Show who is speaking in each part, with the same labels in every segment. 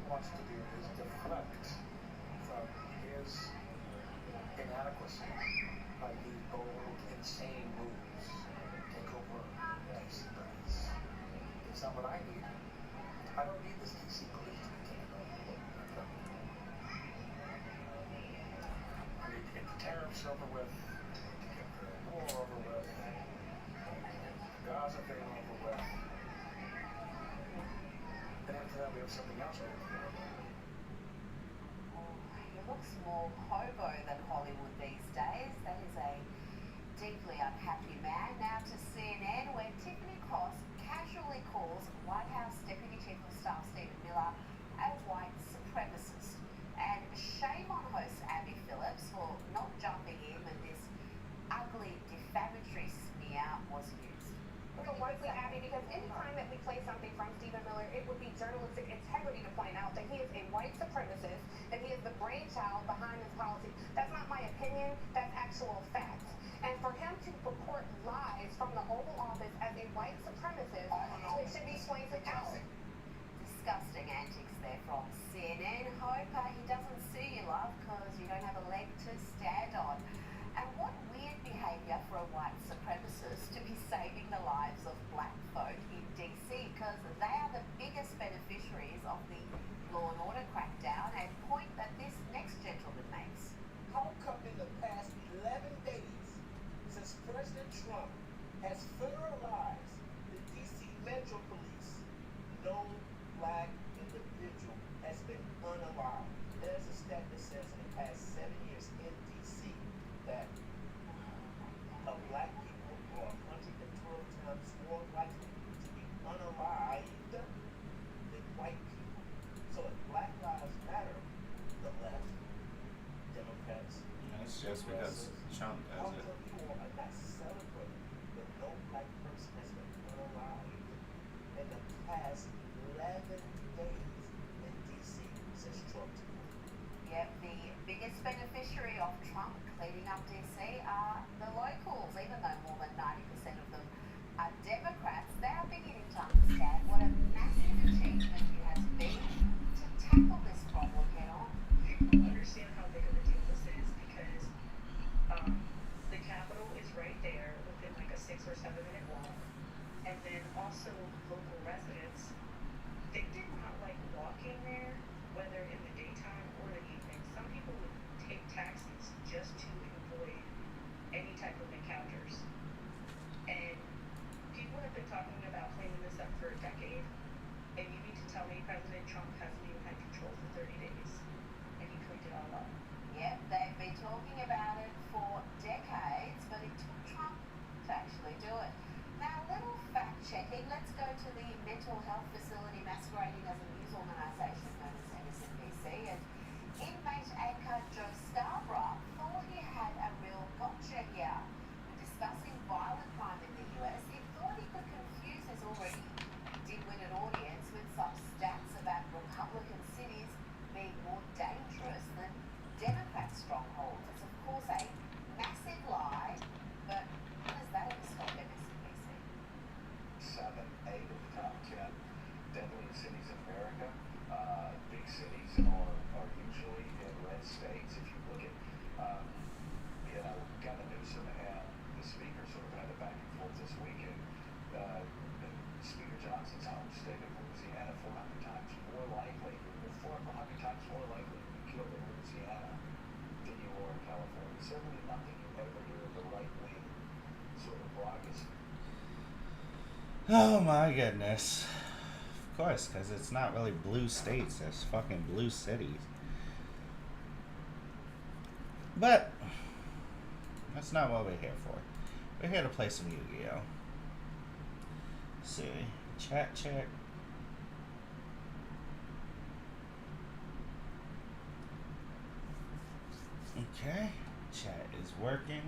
Speaker 1: wants to do is deflect from his inadequacy by these bold, insane moves. Take over DC police. It's not what I need. I don't need this DC police to be taken over. I need to get the tariffs over with, to get the war over with, the Gaza thing over with. And after that, we have something else we have to do.
Speaker 2: He looks more hobo than Hollywood these days. That is a deeply unhappy man. Now to CNN, where Tiffany Cross casually calls White House Deputy Chief of Staff Stephen Miller a white supremacist. And shame on host Abby Phillips for not jumping in when this ugly defamatory smear was used.
Speaker 3: So likely, Abby, because anytime that we play something from Stephen Miller, it would be journalistic integrity to point out that he is a white supremacist, and he is the brainchild behind this policy. That's not my opinion, that's actual facts. And for him to purport lies from the Oval Office as a white supremacist, it should be pointed out.
Speaker 2: Disgusting antics there from CNN. Hope he doesn't sue you, love, because you don't have a leg to stand on. And what weird behaviour for a white supremacist to be saving the lives of black folk in DC, because they are the biggest beneficiaries of the law and order crackdown, a point that this next gentleman makes.
Speaker 4: How come in the past 11 days, since President Trump has federalized the DC Metro Police, no black individual has been unalive? There's a stat that says in the past 7 years in DC that black people are 112 times more likely to be unalived than white people. So if Black Lives Matter, the left, Democrats,
Speaker 5: it's just because Trump does it.
Speaker 4: people are not celebrating that no black person has been unalived in the past 11 days in DC since Trump took over.
Speaker 2: Yep, the biggest beneficiary of Trump cleaning up DC are the locals, even though more than 90% of them are Democrats. They are beginning to understand what a massive achievement it has been to tackle this problem head on.
Speaker 6: People understand how big of a deal this is because the Capitol is right there within like a 6 or 7 minute walk. And then also local residents, they did not like walking there, whether in the daytime or the evening. Some people would take taxis just to avoid any type of encounters. And people have been talking about cleaning this up for a decade. And you need to tell me President Trump hasn't even had control for 30 days. And he cleaned it all up.
Speaker 2: Yep, they've been talking about it for decades, but it took Trump to actually do it. Now, a little fact checking. Let's go to the mental health facility masquerading as a news organisation known as MSNBC. And inmate anchor Joe Scarborough thought he had a real gotcha here. When discussing violent crime in the US, he thought he could confuse his already dim-witted audience with some stats about Republican cities being more dangerous than Democrat strongholds. It's of course a massive lie, but how does that ever stop MSNBC?
Speaker 1: 7, 8 of the top 10 deadly cities in America. Big cities are usually in red states. If you look at, Gavin Newsom and the Speaker sort of had a back and forth this weekend. Speaker Johnson's home state of Louisiana, 400 times more likely to be killed in Louisiana than you are in California. Certainly nothing you ever hear of the right-wing sort of bloggers.
Speaker 5: Oh my goodness. Of course, because it's not really blue states, it's fucking blue cities. But that's not what we're here for. We're here to play some Yu-Gi-Oh! See, chat check. Okay, chat is working.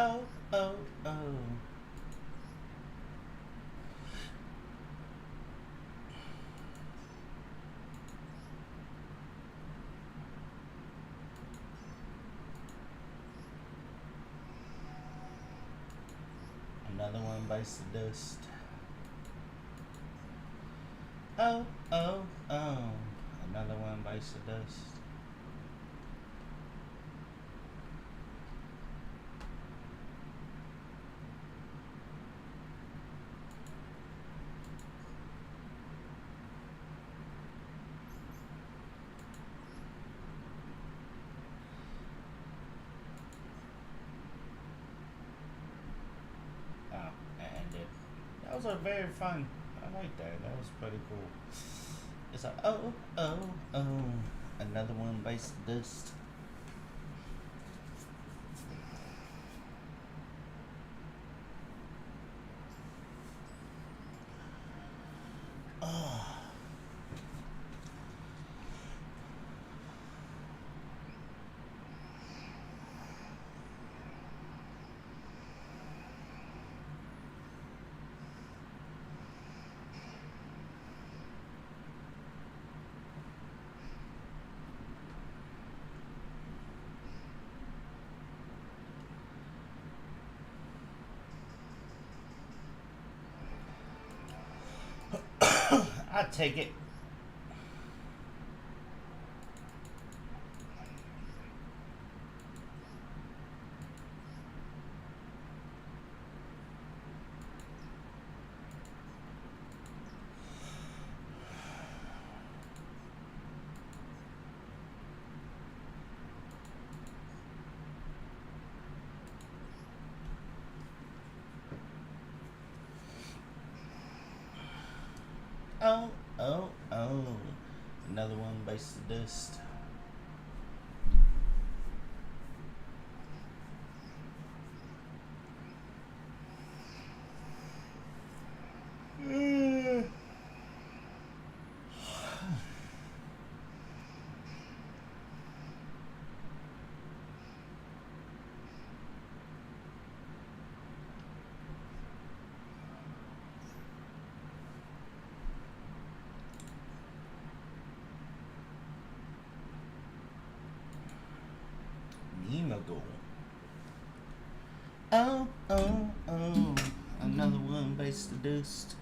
Speaker 5: Oh, oh, oh. Another one bites the dust. Oh, oh, oh. Another one bites the dust. Oh, it ended. That was a very fun. I like that. That was pretty cool. It's like, oh, oh, oh. Another one bites the dust. Oh. I take it. Oh, oh, oh. Another one bites the dust. Nemago. Oh, oh, oh. Another one bites the dust.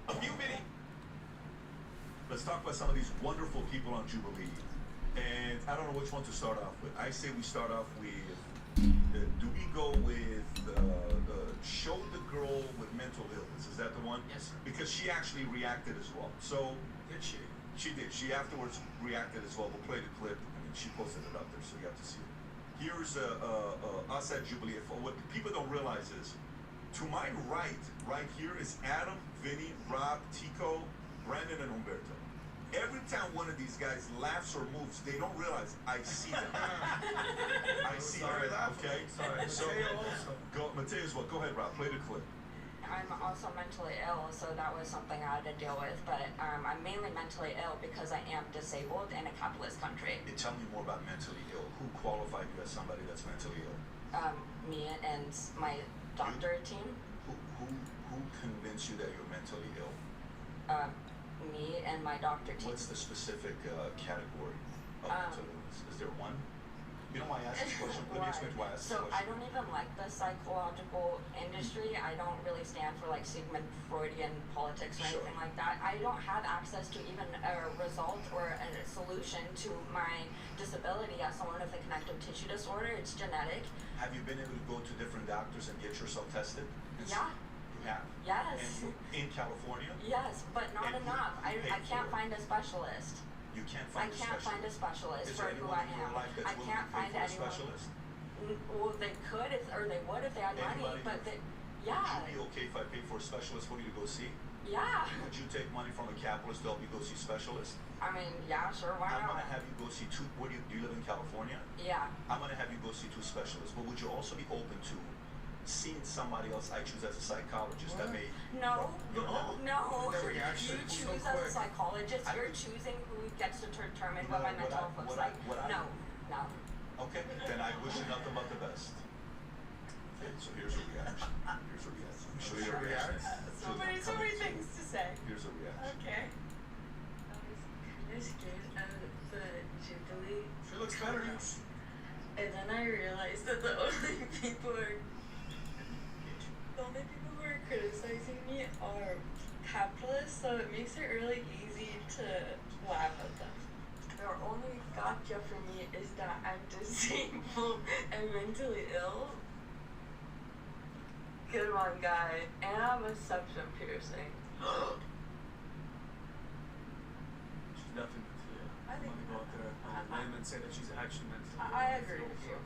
Speaker 7: A few minutes. Let's talk about some of these wonderful people on Jubilee. And I don't know which one to start off with. I say we start off with, do we go with show the girl with mental illness? Is that the one?
Speaker 8: Yes, sir.
Speaker 7: Because she actually reacted as well. So,
Speaker 8: Did she?
Speaker 7: she did. She afterwards reacted as well. We'll play the clip. I mean, she posted it up there, so you have to see it. Here's us at Jubilee. What people don't realize is, to my right here is Adam, Vinny, Rob, Tico, Brandon, and Humberto. Every time one of these guys laughs or moves, they don't realize I see them. I see them. Okay.
Speaker 8: Sorry.
Speaker 7: So
Speaker 8: Mateo also.
Speaker 7: go, Mateo as well. Go ahead, Rob. Play the clip.
Speaker 9: I'm also mentally ill, so that was something I had to deal with. But I'm mainly mentally ill because I am disabled in a capitalist country.
Speaker 7: Tell me more about mentally ill. Who qualified you as somebody that's mentally ill?
Speaker 9: Me and my doctor team.
Speaker 7: Who convinced you that you're mentally ill?
Speaker 9: Me and my doctor team.
Speaker 7: What's the specific category of mental illness? Is there one? You know why I asked this question? Let me explain why I asked this
Speaker 9: So
Speaker 7: question.
Speaker 9: I don't even like the psychological industry. I don't really stand for like Sigmund Freudian politics or
Speaker 7: Sure.
Speaker 9: anything like that. I don't have access to even a result or a solution to my disability as someone with a connective tissue disorder. It's genetic.
Speaker 7: Have you been able to go to different doctors and get yourself tested?
Speaker 9: Yeah.
Speaker 7: You have?
Speaker 9: Yes.
Speaker 7: And in California?
Speaker 9: Yes, but not
Speaker 7: And
Speaker 9: enough.
Speaker 7: you
Speaker 9: I
Speaker 7: paid
Speaker 9: can't
Speaker 7: for it.
Speaker 9: find a specialist.
Speaker 7: You can't
Speaker 9: I
Speaker 7: find a
Speaker 9: can't
Speaker 7: specialist.
Speaker 9: find a specialist
Speaker 7: Is
Speaker 9: for
Speaker 7: there
Speaker 9: who
Speaker 7: anyone
Speaker 9: I
Speaker 7: in your
Speaker 9: am.
Speaker 7: life that's
Speaker 9: I
Speaker 7: willing
Speaker 9: can't
Speaker 7: to pay
Speaker 9: find
Speaker 7: for a
Speaker 9: anyone.
Speaker 7: specialist?
Speaker 9: Well, they could, or they would if they had money.
Speaker 7: Anybody
Speaker 9: But
Speaker 7: who-
Speaker 9: they,
Speaker 7: Would
Speaker 9: yeah,
Speaker 7: you be okay if I pay for a specialist for you to go see?
Speaker 9: yeah.
Speaker 7: Would you take money from a capitalist to help you go see specialists?
Speaker 9: I mean, yeah, sure, why
Speaker 7: I'm
Speaker 9: not?
Speaker 7: gonna have you go see two. Do you live in California?
Speaker 9: Yeah.
Speaker 7: I'm gonna have you go see two specialists. But would you also be open to seeing somebody else I choose as a psychologist that may.
Speaker 9: No.
Speaker 7: No.
Speaker 8: The reaction
Speaker 9: You
Speaker 8: was so
Speaker 9: choose as a
Speaker 8: quick.
Speaker 9: psychologist.
Speaker 7: I
Speaker 9: You're
Speaker 7: think-
Speaker 9: choosing who gets to determine
Speaker 7: What
Speaker 9: what my
Speaker 7: I-
Speaker 9: mental health looks like. No.
Speaker 7: Okay, then I wish you nothing but the best. Okay, so here's a reaction. Here's a reaction. Show you a reaction.
Speaker 9: So many things to say.
Speaker 7: Here's a reaction.
Speaker 9: Okay.
Speaker 10: I was kind of scared of the Jubilee
Speaker 8: She looks better now.
Speaker 10: comments, and then I realized that the only people who are criticizing me are capitalists, so it makes it really easy to laugh at them. Their only gotcha for me is that I'm disabled and mentally ill. Good one, guy. And I have a septum piercing.
Speaker 8: She's nothing to
Speaker 10: I think-
Speaker 8: go out there on a limb and say that she's actually mentally ill.
Speaker 10: I agree with you.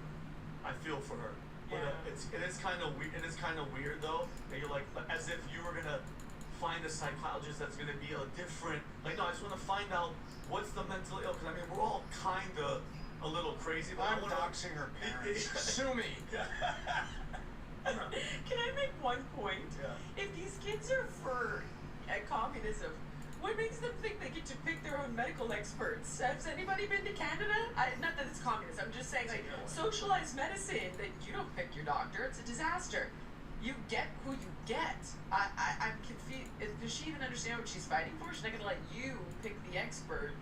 Speaker 8: I feel for her. But
Speaker 10: Yeah.
Speaker 8: it is kind of weird. It is kind of weird though that you're like as if you were gonna find a psychologist that's gonna be a different. Like no, I just want to find out what's the mental ill. Because I mean we're all kind of a little crazy. But
Speaker 11: I'm
Speaker 8: I wanna,
Speaker 11: doxing her parents. Sue me.
Speaker 10: Can I make one point?
Speaker 8: Yeah.
Speaker 10: If these kids are for communism, what makes them think they get to pick their own medical experts? Has anybody been to Canada? Not that it's communist. I'm just saying, like, socialized medicine, that you don't pick your doctor. It's a disaster. You get who you get. I'm confused. Does she even understand what she's fighting for? She's not going to let you pick the expert.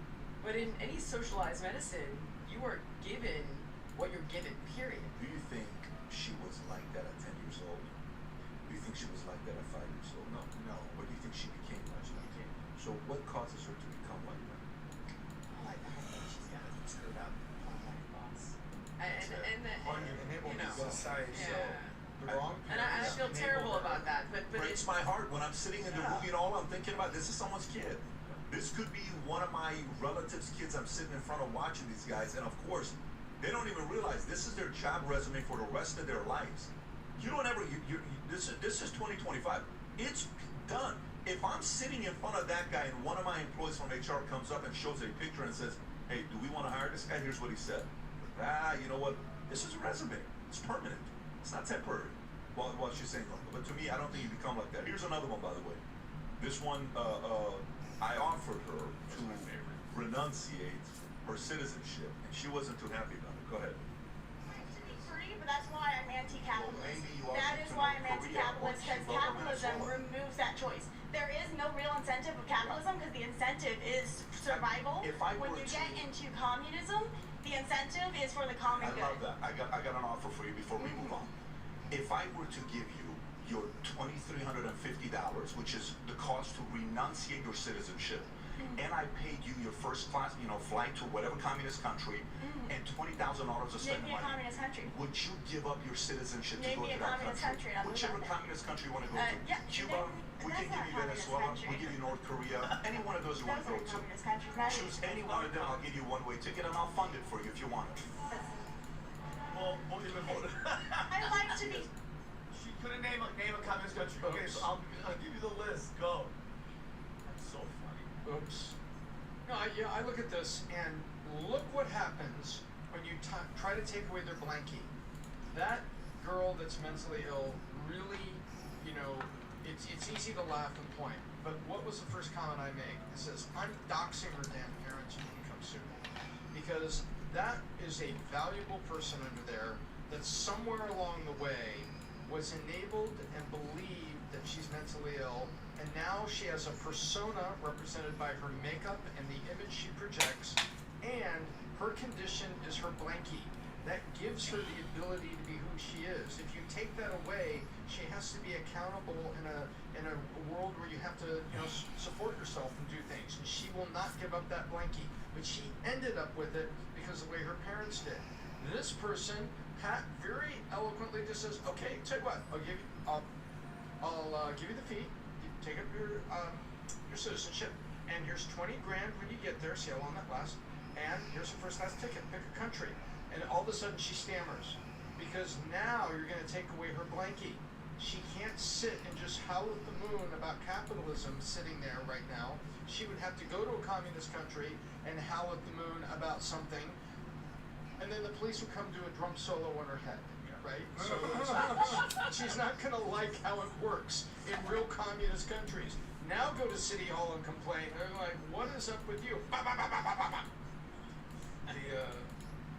Speaker 10: But in any socialized medicine, you are given what you're given, period.
Speaker 7: Do you think she was like that at 10 years old? Do you think she was like that at 5 years old?
Speaker 8: No.
Speaker 7: Or do you think she became like that? So what causes her to become like that?
Speaker 10: I think she's got it screwed up. Boss.
Speaker 11: And it will
Speaker 10: you
Speaker 11: be
Speaker 10: know,
Speaker 11: society. So
Speaker 10: yeah.
Speaker 11: the wrong
Speaker 10: And I
Speaker 11: parents
Speaker 10: feel
Speaker 11: enable
Speaker 10: terrible
Speaker 11: her.
Speaker 10: about that, but
Speaker 7: Breaks
Speaker 10: it's
Speaker 7: my heart when I'm sitting in the movie and all I'm thinking about, this is someone's kid. This could be one of my relatives' kids. I'm sitting in front of watching these guys, and of course, they don't even realize this is their job resume for the rest of their lives. You don't ever. This is 2025. It's done. If I'm sitting in front of that guy and one of my employees from HR comes up and shows a picture and says, "Hey, do we want to hire this guy?" Here's what he said. You know what? This is a resume. It's permanent. It's not temporary. Well, she's saying, but to me, I don't think you become like that. Here's another one, by the way. This one, I offered her to renunciate her citizenship, and she wasn't too happy about it. Go ahead.
Speaker 12: To be free, but that's why I'm anti-capitalist.
Speaker 7: Well, maybe you are
Speaker 12: That is
Speaker 7: to
Speaker 12: why
Speaker 7: know
Speaker 12: I'm
Speaker 7: Korea
Speaker 12: anti-capitalist,
Speaker 7: once
Speaker 12: because
Speaker 7: you vote for
Speaker 12: capitalism
Speaker 7: Venezuela.
Speaker 12: removes that choice. There is no real incentive of capitalism because the incentive is survival.
Speaker 7: If I
Speaker 12: When
Speaker 7: were
Speaker 12: you
Speaker 7: to-
Speaker 12: get into communism, the incentive is for the common
Speaker 7: I
Speaker 12: good.
Speaker 7: love that. I got an offer for you before we move on. If I were to give you your $2,350, which is the cost to renunciate your citizenship, and I paid you your first class, flight to whatever communist country, and $20,000 to spend
Speaker 12: Name me a
Speaker 7: money,
Speaker 12: communist country.
Speaker 7: would you give up your citizenship to
Speaker 12: Name
Speaker 7: go
Speaker 12: me
Speaker 7: to
Speaker 12: a
Speaker 7: that
Speaker 12: communist
Speaker 7: country?
Speaker 12: country, I'll move
Speaker 7: Whichever
Speaker 12: on.
Speaker 7: communist country you want to go to.
Speaker 12: Yeah,
Speaker 7: Cuba, we
Speaker 12: that's
Speaker 7: can give
Speaker 12: not
Speaker 7: you
Speaker 12: a communist
Speaker 7: Venezuela,
Speaker 12: country.
Speaker 7: we give you North Korea, any one of those you want
Speaker 12: Those
Speaker 7: to go
Speaker 12: are
Speaker 7: to.
Speaker 12: communist countries. Now,
Speaker 7: Choose any one of them, I'll give you a one-way ticket and I'll fund it for you if you want it.
Speaker 8: Well, won't even vote.
Speaker 12: I like to be.
Speaker 8: She couldn't name a communist country. Okay, so I'll give you the list. Go. That's so funny.
Speaker 11: Oops. No, I look at this and look what happens when you try to take away their blankie. That girl that's mentally ill really, it's easy to laugh and point. But what was the first comment I made? It says, I'm doxing her damn parents when you come soon. Because that is a valuable person under there that somewhere along the way was enabled and believed that she's mentally ill, and now she has a persona represented by her makeup and the image she projects, and her condition is her blankie. That gives her the ability to be who she is. If you take that away, she has to be accountable in a world where you have to support yourself and do things, and she will not give up that blankie. But she ended up with it because of the way her parents did. This person very eloquently just says, "Okay, tell you what, I'll give you the fee. You take up your citizenship, and here's 20 grand when you get there. See how long that lasts. And here's a first class ticket. Pick a country." And all of a sudden she stammers because now you're going to take away her blankie. She can't sit and just howl at the moon about capitalism sitting there right now. She would have to go to a communist country and howl at the moon about something, and then the police would come do a drum solo on her head. right? So she's not going to like how it works in real communist countries. Now go to City Hall and complain. They're like, what is up with you?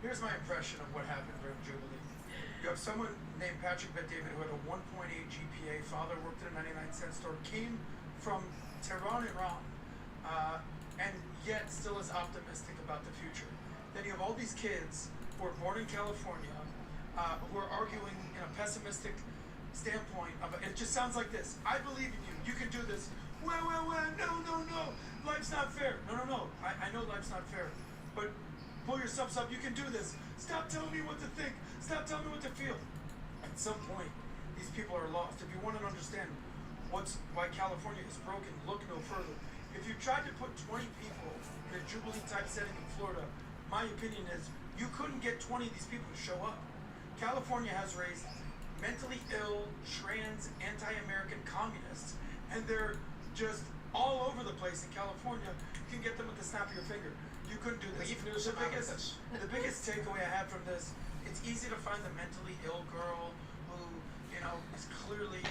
Speaker 11: Here's my impression of what happened during Jubilee. You have someone named Patrick Bet-David who had a 1.8 GPA, father worked at a 99-cent store, came from Tehran, Iran, and yet still is optimistic about the future. Then you have all these kids who are born in California, who are arguing in a pessimistic standpoint of it. It just sounds like this: I believe in you. You can do this. Well, no. Life's not fair. No. I know life's not fair, but pull yourselves up. You can do this. Stop telling me what to think. Stop telling me what to feel. At some point, these people are lost. If you want to understand why California is broken, look no further. If you tried to put 20 people in a Jubilee-type setting in Florida, my opinion is you couldn't get 20 of these people to show up. California has raised mentally ill, trans, anti-American communists, and they're just all over the place in California. You can get them with the snap of your finger. You couldn't do this. The biggest takeaway I had from this, it's easy to find the mentally ill girl who, is clearly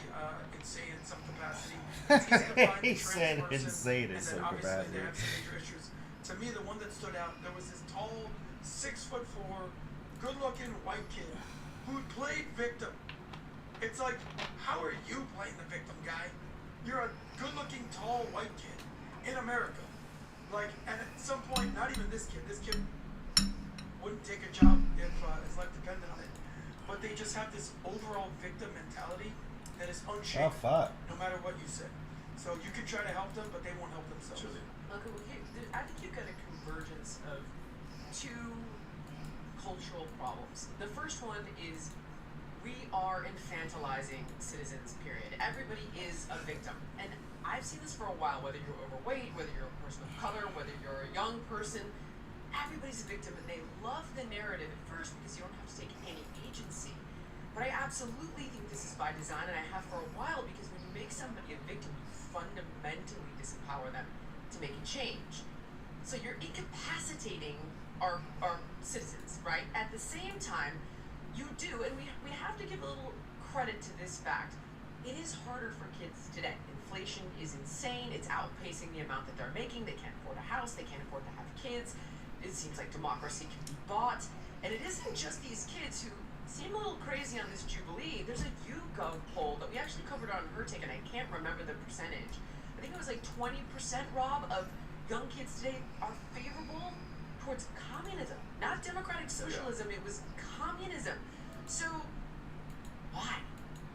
Speaker 11: insane in some capacity. It's easy to find the trans person,
Speaker 5: insane in
Speaker 11: and
Speaker 5: some
Speaker 11: then obviously
Speaker 5: capacity.
Speaker 11: they have some major issues. To me, the one that stood out, there was this tall, 6'4", good-looking white kid who played victim. It's like, how are you playing the victim, guy? You're a good-looking, tall, white kid in America. And at some point, not even this kid wouldn't take a job if his life depended on it. But they just have this overall victim mentality that is unshaken, no matter what you say. So you can try to help them, but they won't help themselves.
Speaker 10: Okay, I think you've got a convergence of two cultural problems. The first one is we are infantilizing citizens, period. Everybody is a victim. And I've seen this for a while, whether you're overweight, whether you're a person of color, whether you're a young person, everybody's a victim, and they love the narrative at first because you don't have to take any agency. But I absolutely think this is by design, and I have for a while, because when you make somebody a victim, you fundamentally disempower them to make a change. So you're incapacitating our citizens, right? At the same time, you do, and we have to give a little credit to this fact. It is harder for kids today. Inflation is insane. It's outpacing the amount that they're making. They can't afford a house. They can't afford to have kids. It seems like democracy can be bought. And it isn't just these kids who seem a little crazy on this Jubilee. There's a YouGov poll that we actually covered on Her Take, and I can't remember the percentage. I think it was like 20%, Rob, of young kids today are favorable towards communism. Not democratic socialism, it was communism. So, why?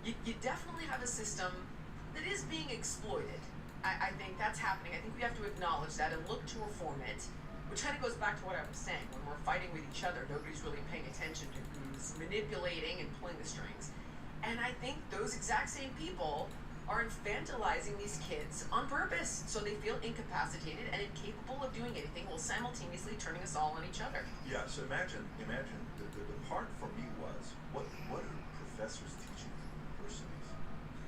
Speaker 10: You definitely have a system that is being exploited. I think that's happening. I think we have to acknowledge that and look to reform it, which kind of goes back to what I was saying. When we're fighting with each other, nobody's really paying attention to who's manipulating and pulling the strings. And I think those exact same people are infantilizing these kids on purpose, so they feel incapacitated and incapable of doing anything, while simultaneously turning us all on each other.
Speaker 7: Yeah, so imagine the part for me was, what are professors teaching universities?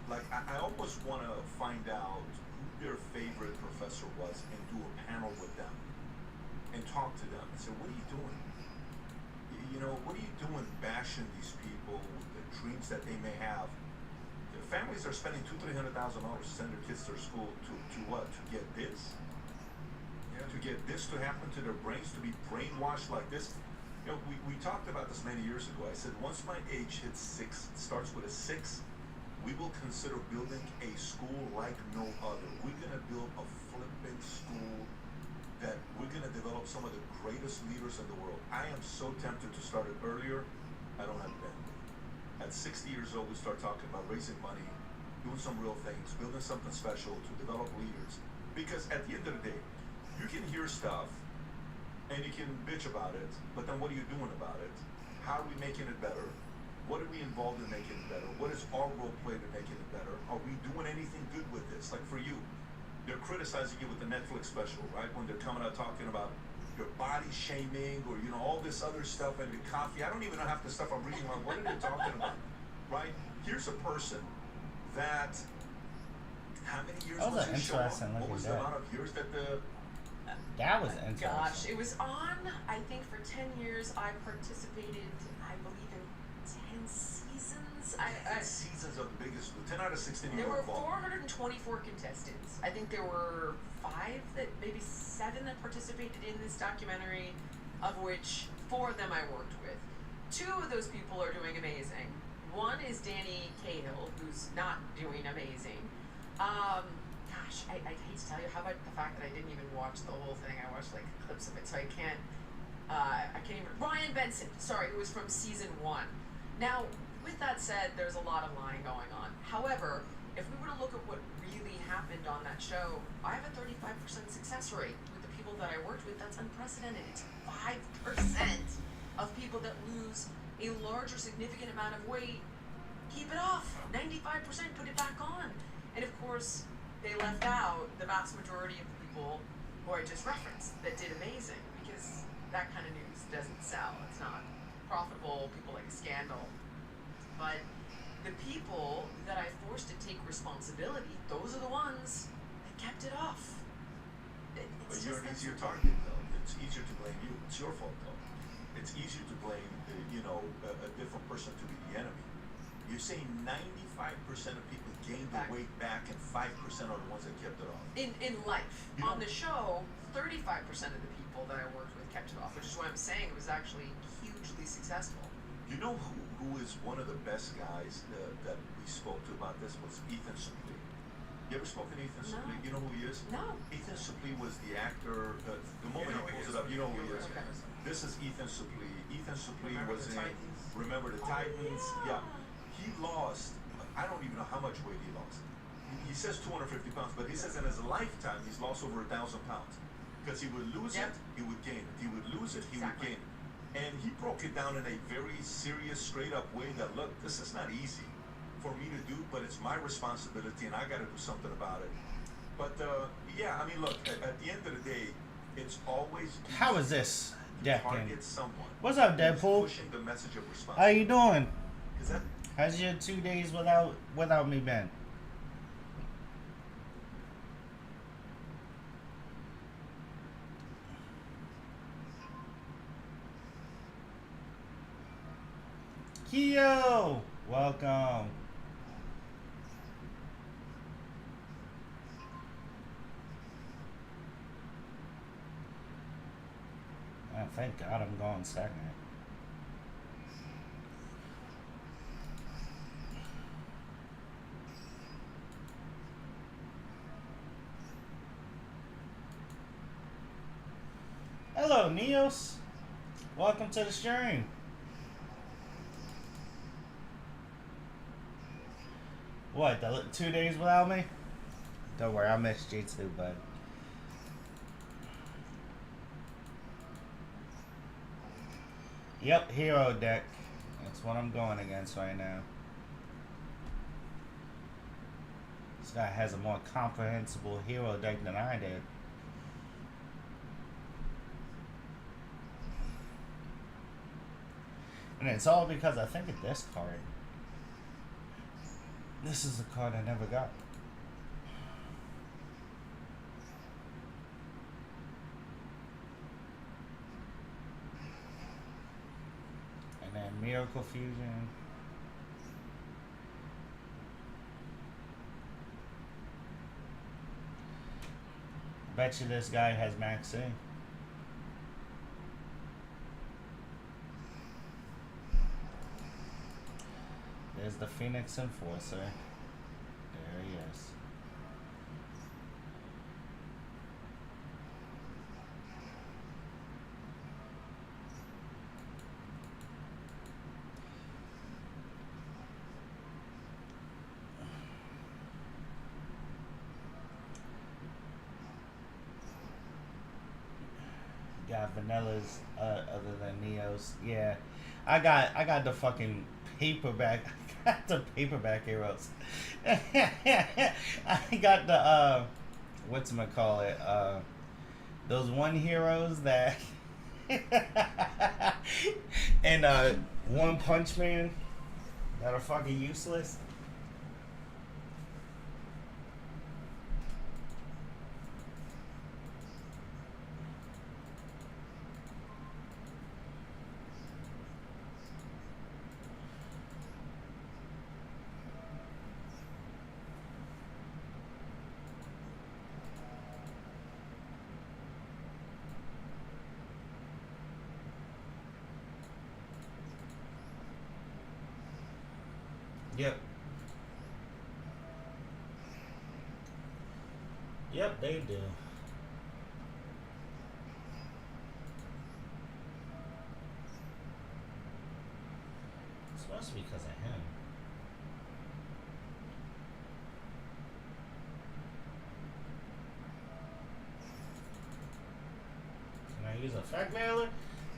Speaker 7: Like, I almost want to find out who their favorite professor was and do a panel with them and talk to them and say, what are you doing? What are you doing bashing these people with the dreams that they may have? Families are spending $200,000-$300,000 to send their kids to school to what? To get this? Yeah. To get this to happen to their brains, to be brainwashed like this? We talked about this many years ago. I said, once my age hits 6, starts with a 6, we will consider building a school like no other. We're going to build a flipping school that we're going to develop some of the greatest leaders in the world. I am so tempted to start it earlier. I don't have bandwidth. At 60 years old, we start talking about raising money, doing some real things, building something special to develop leaders. Because at the end of the day, you can hear stuff and you can bitch about it, but then what are you doing about it? How are we making it better? What are we involved in making it better? What is our role played in making it better? Are we doing anything good with this? Like for you, they're criticizing you with the Netflix special, right? When they're coming out talking about your body shaming or all this other stuff and the coffee. I don't even know half the stuff I'm reading on. What are they talking about? Right? Here's a person that how many years was his show on? What was the amount of years that
Speaker 5: that was interesting.
Speaker 10: Gosh, it was on, I think for 10 years I participated, I believe in 10 seasons.
Speaker 7: 10 seasons of the biggest, 10 out of 16
Speaker 10: There
Speaker 7: you
Speaker 10: were
Speaker 7: recall.
Speaker 10: 424 contestants. I think there were 7 that participated in this documentary, of which 4 of them I worked with. 2 of those people are doing amazing. One is Danny Cahill, who's not doing amazing. Gosh, I hate to tell you, how about the fact that I didn't even watch the whole thing? I watched like clips of it, so I can't even. Ryan Benson, sorry, it was from season 1. Now, with that said, there's a lot of lying going on. However, if we were to look at what really happened on that show, I have a 35% success rate with the people that I worked with. That's unprecedented. It's 5% of people that lose a large or significant amount of weight keep it off. 95% put it back on. And of course, they left out the vast majority of people who I just referenced that did amazing, because that kind of news doesn't sell. It's not profitable. People like a scandal. But the people that I forced to take responsibility, those are the ones that kept it off.
Speaker 7: But you're an easier target, though. It's easier to blame you. It's your fault, though. It's easier to blame, a different person to be the enemy. You're saying 95% of people gained the weight back, and 5% are the ones that kept it off.
Speaker 10: In life. On the show, 35% of the people that I worked with kept it off, which is why I'm saying it was actually hugely successful.
Speaker 7: You know who is one of the best guys that we spoke to about this was Ethan Suplee. You ever spoken to Ethan Suplee? You know who he is?
Speaker 10: No.
Speaker 7: Ethan Suplee was the actor. The moment he pulls it up, you know who he is.
Speaker 10: Okay.
Speaker 7: This is Ethan Suplee. Ethan Suplee was in Remember the Titans? Yeah. He lost, I don't even know how much weight he lost. He says 250 pounds, but he says in his lifetime he's lost over 1,000 pounds. Because he would lose it, he would gain it. He would lose it, he would gain it. And he broke it down in a very serious, straight up way that, look, this is not easy for me to do, but it's my responsibility and I got to do something about it. But yeah, I mean, look, at the end of the day, it's always
Speaker 5: How is this, Deadpool?
Speaker 7: target someone.
Speaker 5: What's up, Deadpool?
Speaker 7: Pushing the message of
Speaker 5: How you doing?
Speaker 7: Is that
Speaker 5: How's your 2 days without me been? Kyo, welcome. Oh, thank God I'm going second. Hello, Neos. Welcome to the stream. What, 2 days without me? Don't worry, I missed you too, bud. Yep, hero deck. That's what I'm going against right now. This guy has a more comprehensible hero deck than I did. And it's all because I think of this card. This is a card I never got. And then Miracle Fusion. Bet you this guy has Max A. There's the Phoenix Enforcer. There he is. Got Vanilla's other than Neo's. Yeah. I got the fucking paperback. I got the paperback heroes. I got the whatchamacallit, those one heroes that and One Punch Man that are fucking useless. Yep. Yep, they do. It's supposed to be because of him. Can I use a fact veiler?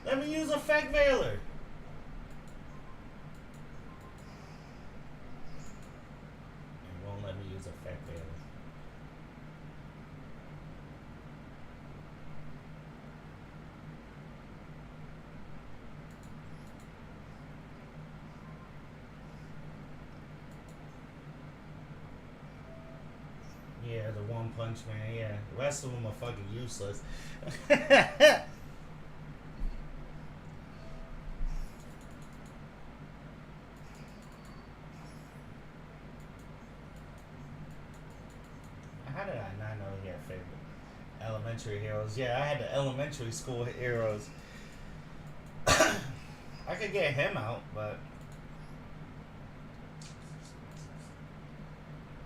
Speaker 5: Let me use a fact veiler! It won't let me use a fact veiler. Yeah, the One Punch Man, yeah. The rest of them are fucking useless. How did I not know he had favorite elementary heroes? Yeah, I had the elementary school heroes. I could get him out, but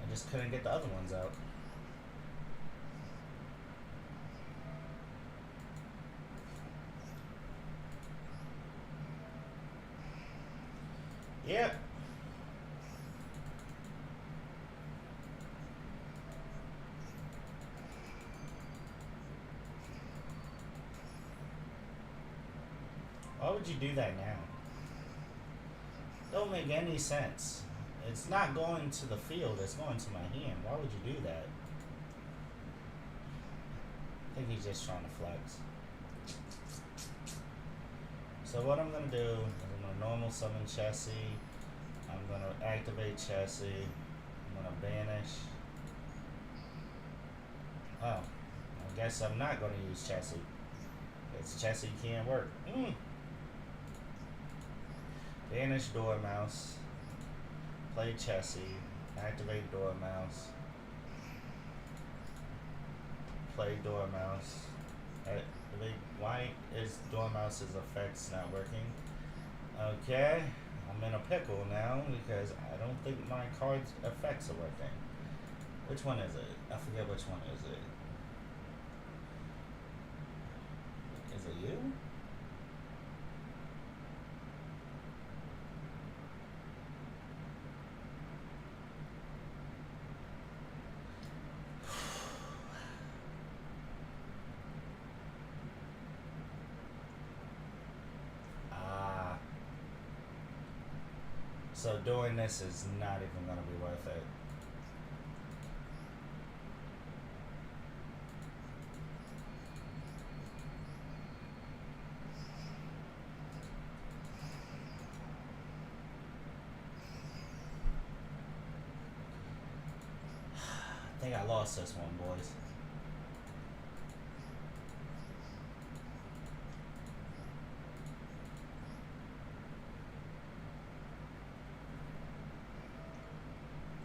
Speaker 5: I just couldn't get the other ones out. Yep. Why would you do that now? Don't make any sense. It's not going to the field, it's going to my hand. Why would you do that? I think he's just trying to flex. So what I'm going to do is I'm going to normal summon Chessie. I'm going to activate Chessie. I'm going to banish. Oh, I guess I'm not going to use Chessie. Because Chessie can't work. Banish Dormouse. Play Chessie. Activate Dormouse. Play Dormouse. Why is Dormouse's effects not working? Okay, I'm in a pickle now because I don't think my card's effects are working. Which one is it? I forget which one is it. Is it you? So doing this is not even going to be worth it. I think I lost this one, boys.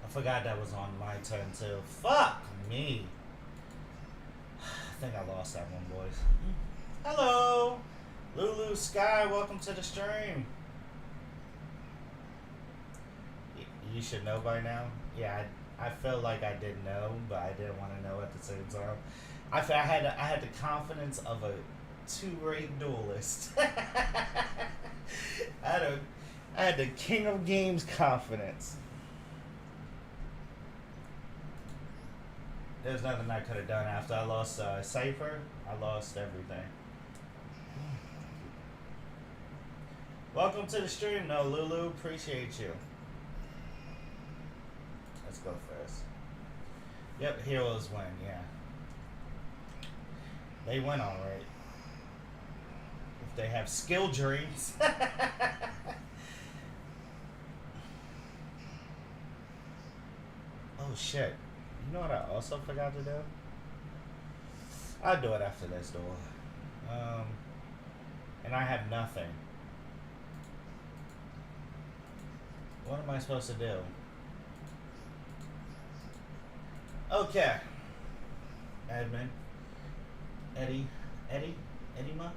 Speaker 5: I forgot that was on my turn too. Fuck me. I think I lost that one, boys. Hello, Lulu Sky. Welcome to the stream. You should know by now. Yeah, I felt like I didn't know, but I didn't want to know at the same time. I had the confidence of a two-rate duelist. I had the King of Games confidence. There's nothing I could have done after I lost Cypher. I lost everything. Welcome to the stream, no Lulu. Appreciate you. Let's go first. Yep, heroes win. Yeah, they win all right. If they have skill dreams. Oh shit. You know what I also forgot to do? I'll do it after this duel. And I have nothing. What am I supposed to do? Okay. Admin. Edima?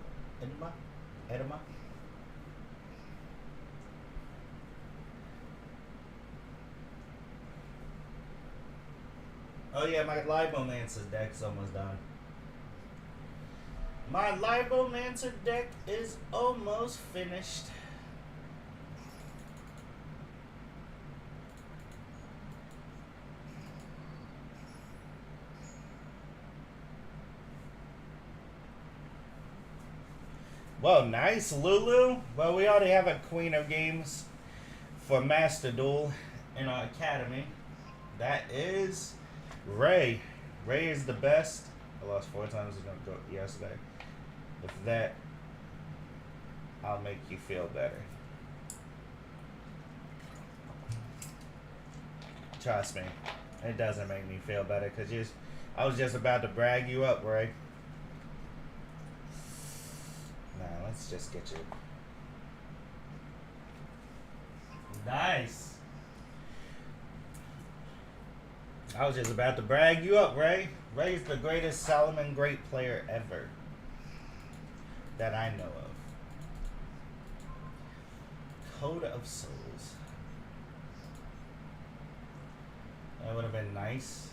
Speaker 5: Oh yeah, my Libomancer deck's almost done. My Libomancer deck is almost finished. Well, nice, Lulu. Well, we already have a Queen of Games for Master Duel in our academy. That is Ray. Ray is the best. I lost 4 times yesterday. If that, I'll make you feel better. Trust me, it doesn't make me feel better because I was just about to brag you up, Ray. Nah, let's just get you. Nice. I was just about to brag you up, Ray. Ray's the greatest Solomon Great player ever that I know of. Code of Souls. That would have been nice.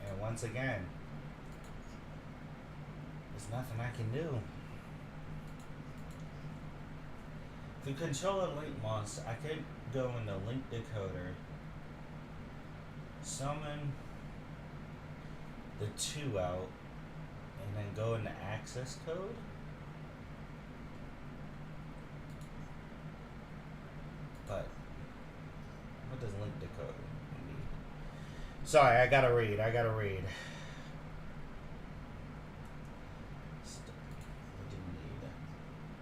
Speaker 5: And once again, there's nothing I can do. To control a link monster, I could go in the link decoder, summon the 2 out, and then go into access code. But what does link decoder need? Sorry, I gotta read. What do you need?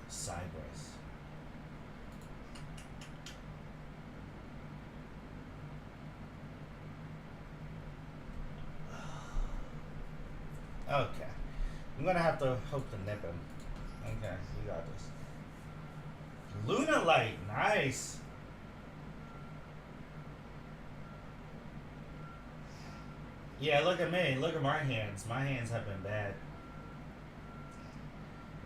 Speaker 5: Cypress. Okay. I'm gonna have to hope to nip him. Okay, you got this. Luna Light, nice. Yeah, look at me. Look at my hands. My hands have been bad.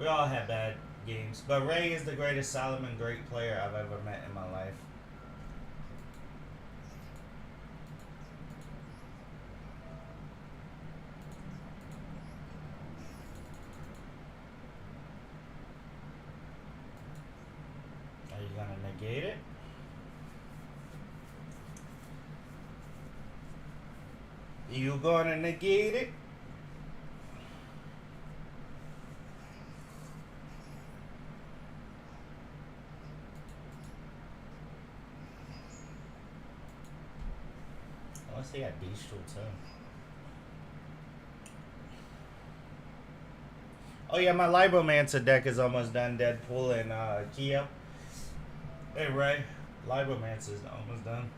Speaker 5: We all have bad games. But Ray is the greatest Solomon Great player I've ever met in my life. Are you gonna negate it? You gonna negate it? Unless they got Bestial too. Oh yeah, my Libomancer deck is almost done. Deadpool and Kia. Hey Ray, Libomancer's almost done.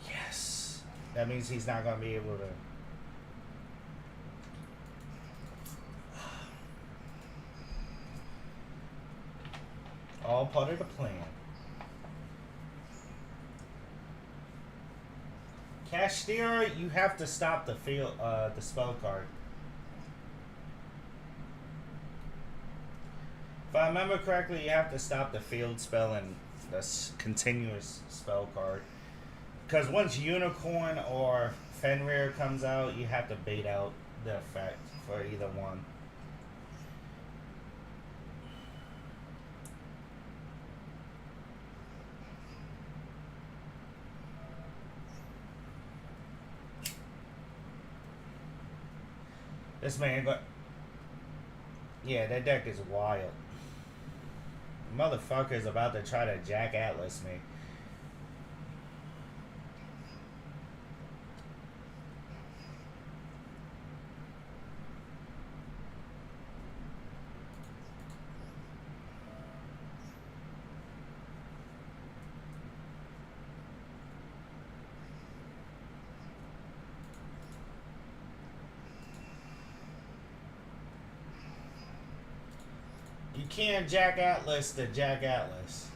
Speaker 5: Yes. That means he's not gonna be able to. All part of the plan. Cashier, you have to stop the field, the spell card. If I remember correctly, you have to stop the field spell and the continuous spell card. Because once Unicorn or Fenrir comes out, you have to bait out the effect for either one. This man got... Yeah, that deck is wild. Motherfucker is about to try to Jack Atlas me. You can't Jack Atlas to Jack Atlas.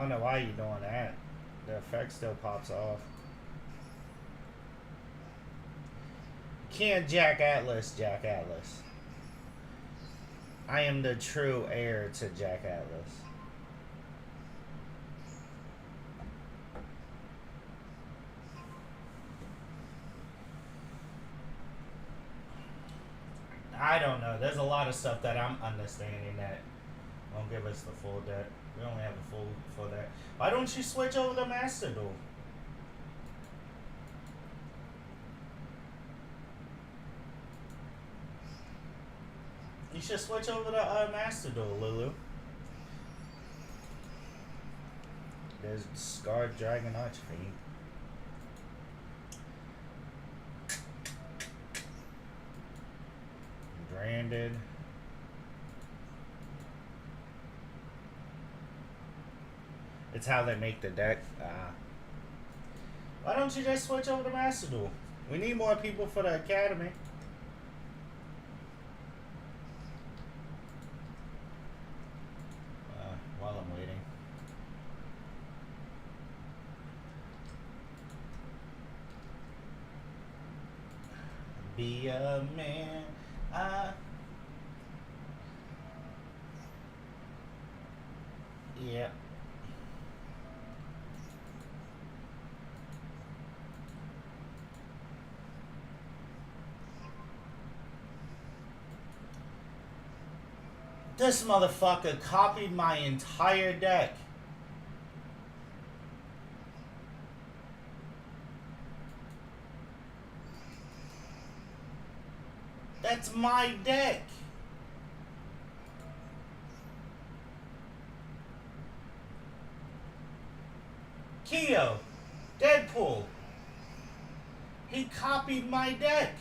Speaker 5: I don't know why you're doing that. The effect still pops off. Can't Jack Atlas, Jack Atlas. I am the true heir to Jack Atlas. I don't know. There's a lot of stuff that I'm understanding that won't give us the full deck. We only have the full deck. Why don't you switch over to Master Duel? You should switch over to Master Duel, Lulu. There's Scarred Dragon Archfiend. Branded. It's how they make the deck. Why don't you just switch over to Master Duel? We need more people for the Academy. While I'm waiting. Be a man. Yeah. This motherfucker copied my entire deck. That's my deck. Keo, Deadpool. He copied my deck.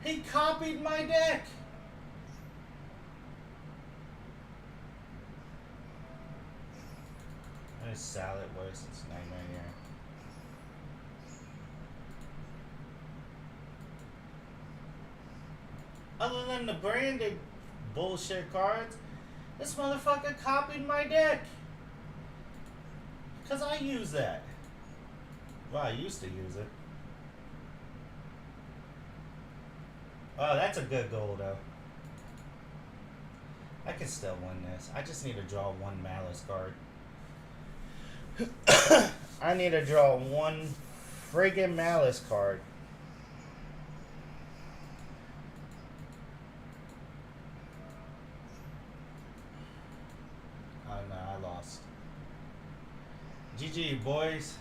Speaker 5: He copied my deck. This salad works. It's nightmare here. Other than the branded bullshit cards, this motherfucker copied my deck. Because I use that. Well, I used to use it. Oh, that's a good goal, though. I can still win this. I just need to draw one Malice card. I need to draw one friggin' Malice card. Oh no, I lost. GG, boys.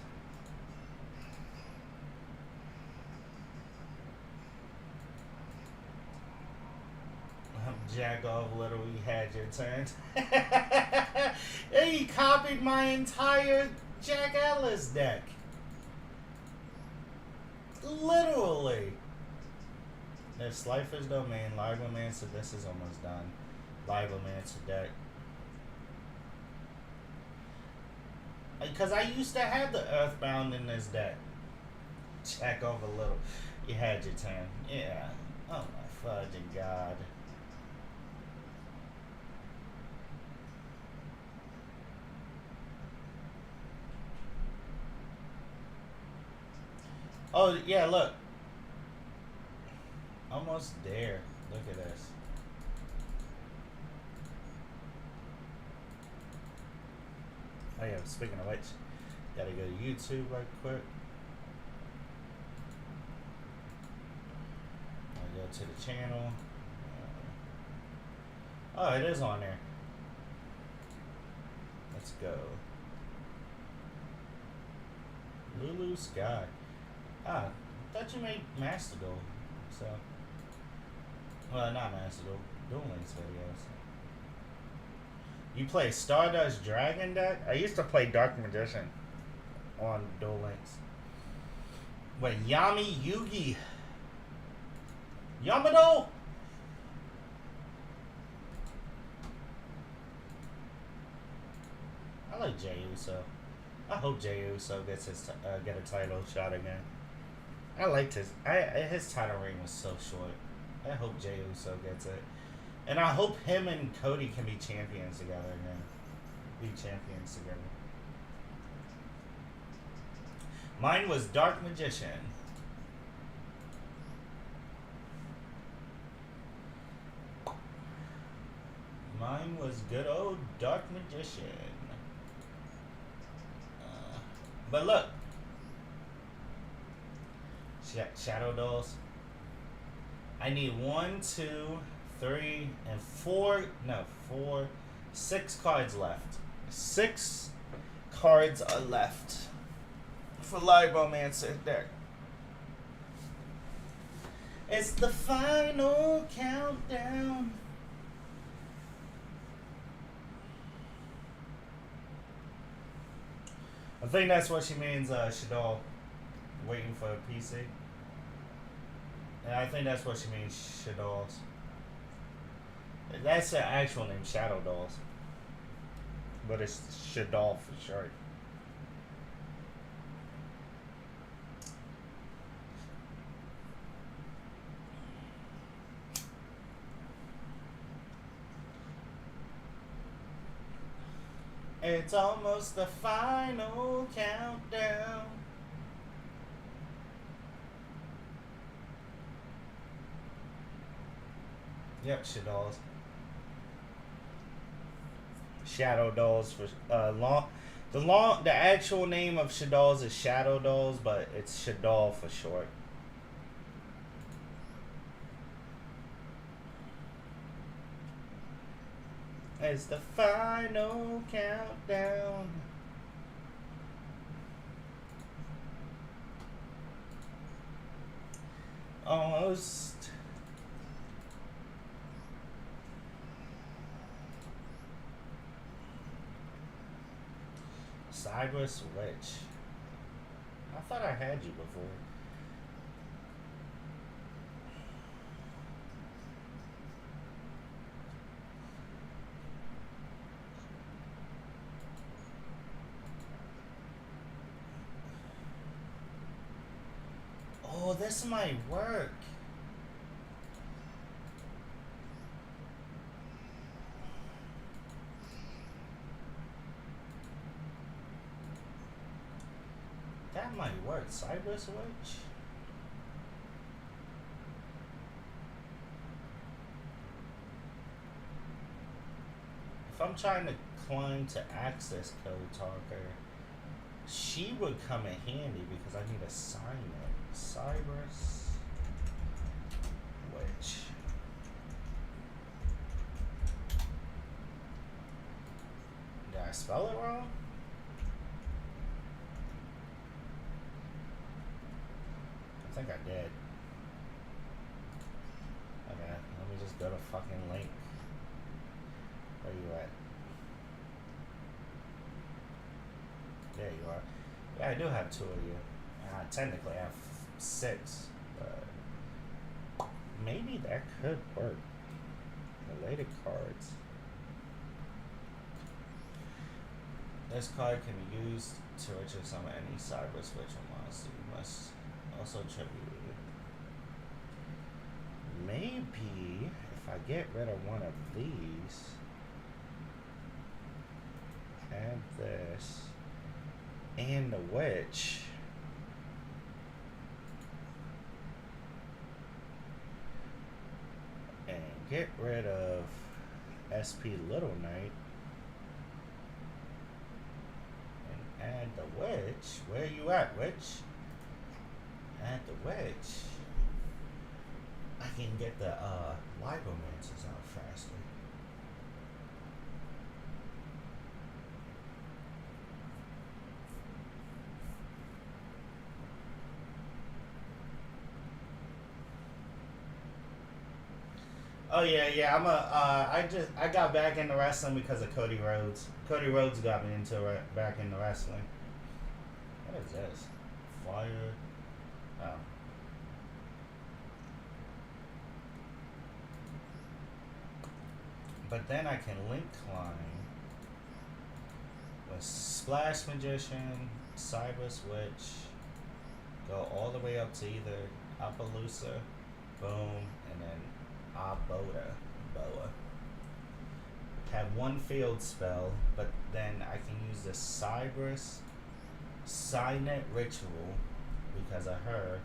Speaker 5: Jack off, little, you had your turn. He copied my entire Jack Atlas deck. Literally. There's Slifer's Domain, Libramancer, this is almost done. Libramancer deck. Because I used to have the Earthbound in this deck. Jack off a little. You had your turn. Yeah. Oh my fudging god. Oh, yeah, look. Almost there. Look at this. Oh, yeah, speaking of which, gotta go to YouTube right quick. I'll go to the channel. Oh, it is on there. Let's go. Lulu Sky. Ah, I thought you made Master Duel. So, well, not Master Duel. Duel Links videos. You play Stardust Dragon deck? I used to play Dark Magician on Duel Links. Wait, Yami Yugi. Yamado! I like Jey Uso. I hope Jey Uso gets get a title shot again. I liked his title reign was so short. I hope Jey Uso gets it, and I hope him and Cody can be champions together again. Be champions together. Mine was Dark Magician. Mine was good old Dark Magician. But look. Shadow Dolls. I need 1, 2, 3, and 4. No, 4. 6 cards left. 6 cards are left for Live Romancer deck. It's the final countdown. I think that's what she means, Shadol, waiting for a PC. And I think that's what she means, Shadolls. That's the actual name, Shadow Dolls. But it's Shadol for short. It's almost the final countdown. Yep, Shadolls. Shadow Dolls for the actual name of Shadolls is Shadow Dolls, but it's Shadol for short. It's the final countdown. Almost. Cypress Witch. I thought I had you before. Oh, this might work. That might work. Cypress Witch? If I'm trying to climb to access Code Talker, she would come in handy because I need assignment. Cypress Witch. Did I spell it wrong? I think I did. Okay, let me just go to fucking link. Where you at? There you are. Yeah, I do have 2 of you. Technically, I have 6, but maybe that could work. Related cards. This card can be used to ritual summon any Cyber Switch monster. You must also tribute it. Maybe if I get rid of one of these, add this, and the witch. And get rid of SP Little Knight. And add the witch. Where you at, witch? Add the witch. I can get the Ligomancers out faster. Oh yeah. I got back into wrestling because of Cody Rhodes. Cody Rhodes got me into back into wrestling. What is this? Fire. Oh. But then I can link climb a Splash Magician, Cyber Switch, go all the way up to either Appaloosa, boom, and then Aboda, Boa. Have one field spell, but then I can use the Cyberus Signet Ritual because of her.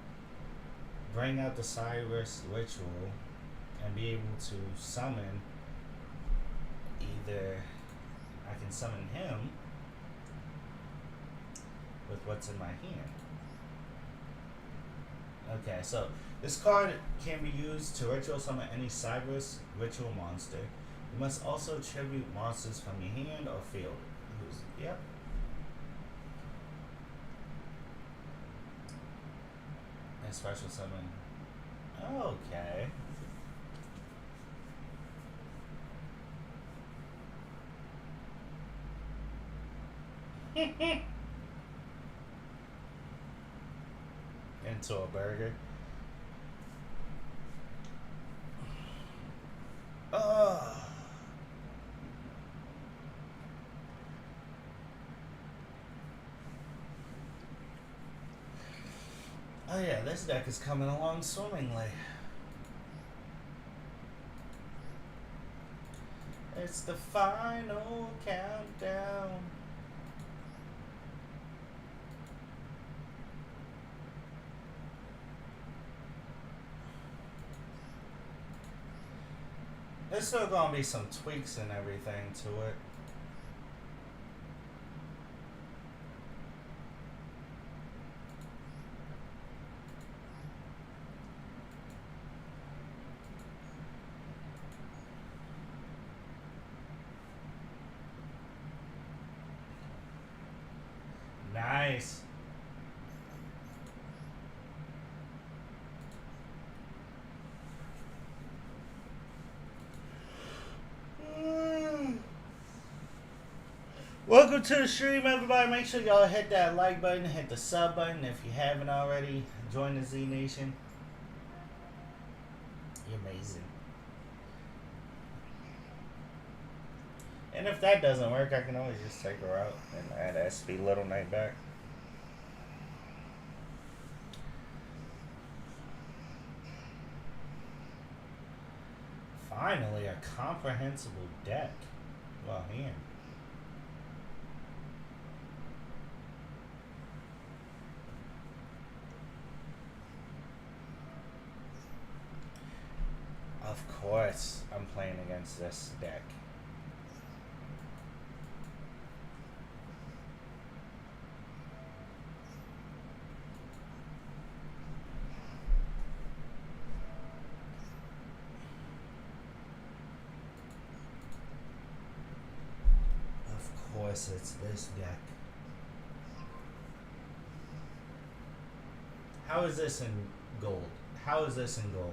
Speaker 5: Bring out the Cyrus Ritual and be able to summon either I can summon him with what's in my hand. Okay, so this card can be used to ritual summon any Cyrus Ritual monster. You must also tribute monsters from your hand or field. Yep. And special summon. Okay. Into a burger. Oh. Oh yeah, this deck is coming along swimmingly. It's the final countdown. There's still gonna be some tweaks and everything to it. Nice. Welcome to the stream, everybody. Make sure y'all hit that like button, hit the sub button if you haven't already. Join the Z Nation. You're amazing. And if that doesn't work, I can always just take her out and add SP Little Knight back. Finally, a comprehensible deck. Well, hand. Of course, I'm playing against this deck. Of course, it's this deck. How is this in gold? How is this in gold?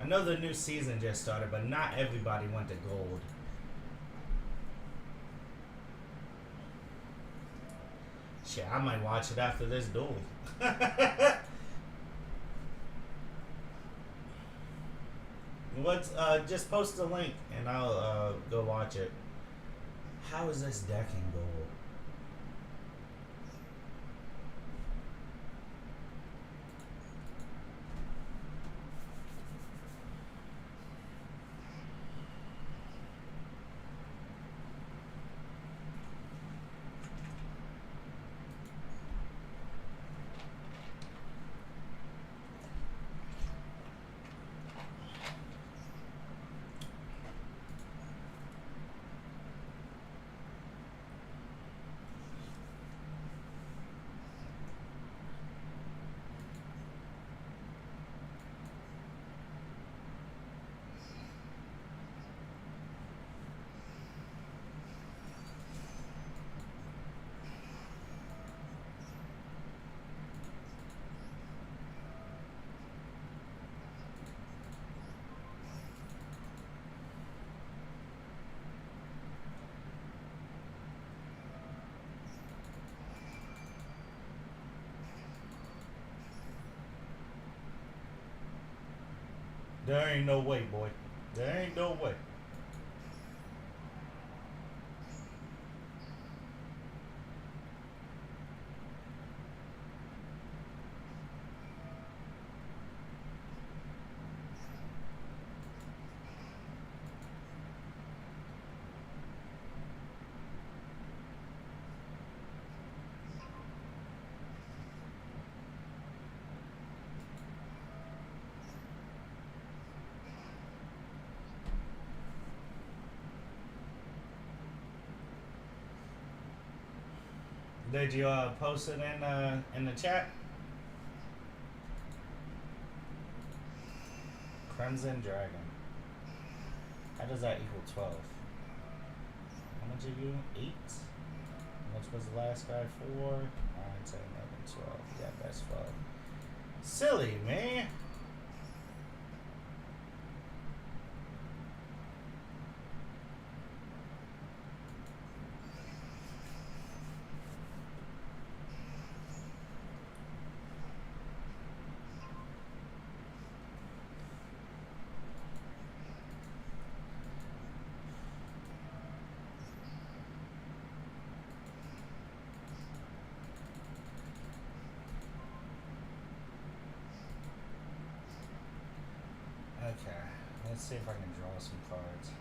Speaker 5: I know the new season just started, but not everybody went to gold. Shit, I might watch it after this duel. What's just post the link and I'll go watch it. How is this deck in gold? There ain't no way, boy. There ain't no way. Did you post it in the chat? Crimson Dragon. How does that equal 12? How much are you? 8? How much was the last guy? 4? 9, 10, 11, 12. Yeah, that's 12. Silly, man. Okay, let's see if I can draw some cards.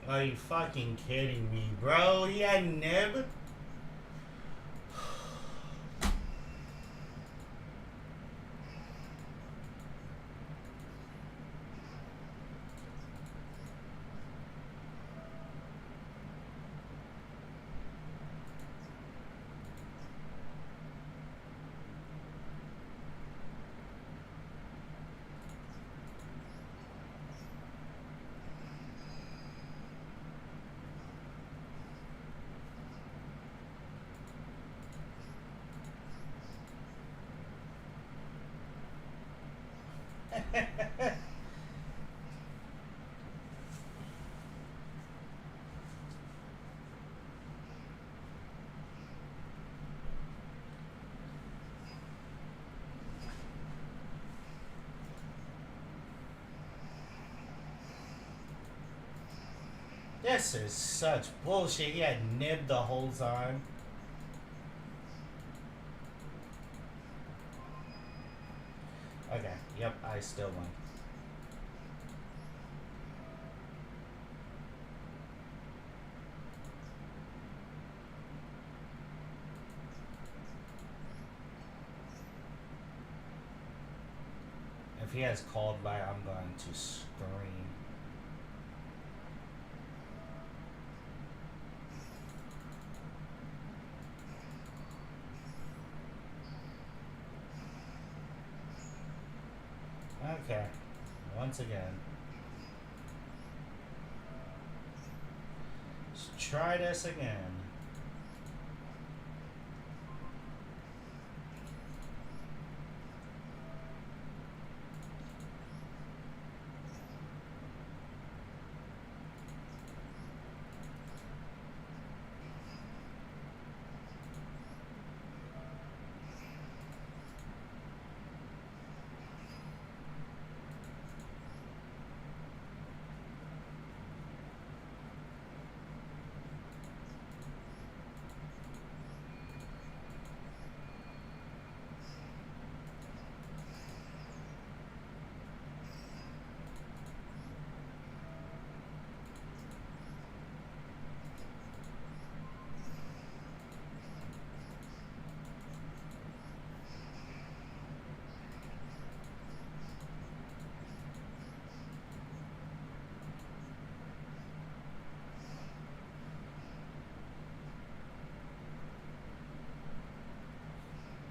Speaker 5: Are you fucking kidding me, bro? He had nib? This is such bullshit. He had nib the whole time. Okay, yep, I still won. If he has called by, I'm going to scream. Okay, once again. Let's try this again.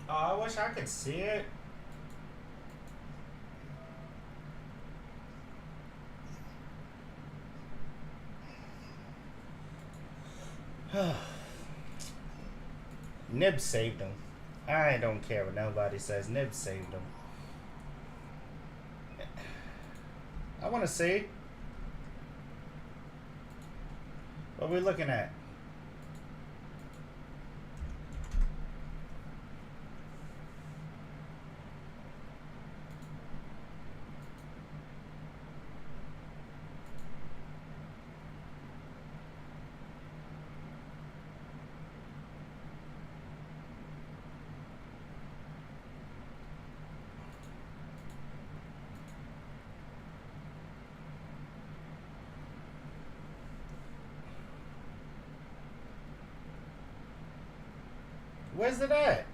Speaker 5: Oh, I wish I could see it. Nib saved him. I don't care what nobody says. Nib saved him. I want to see. What are we looking at? Where's it at?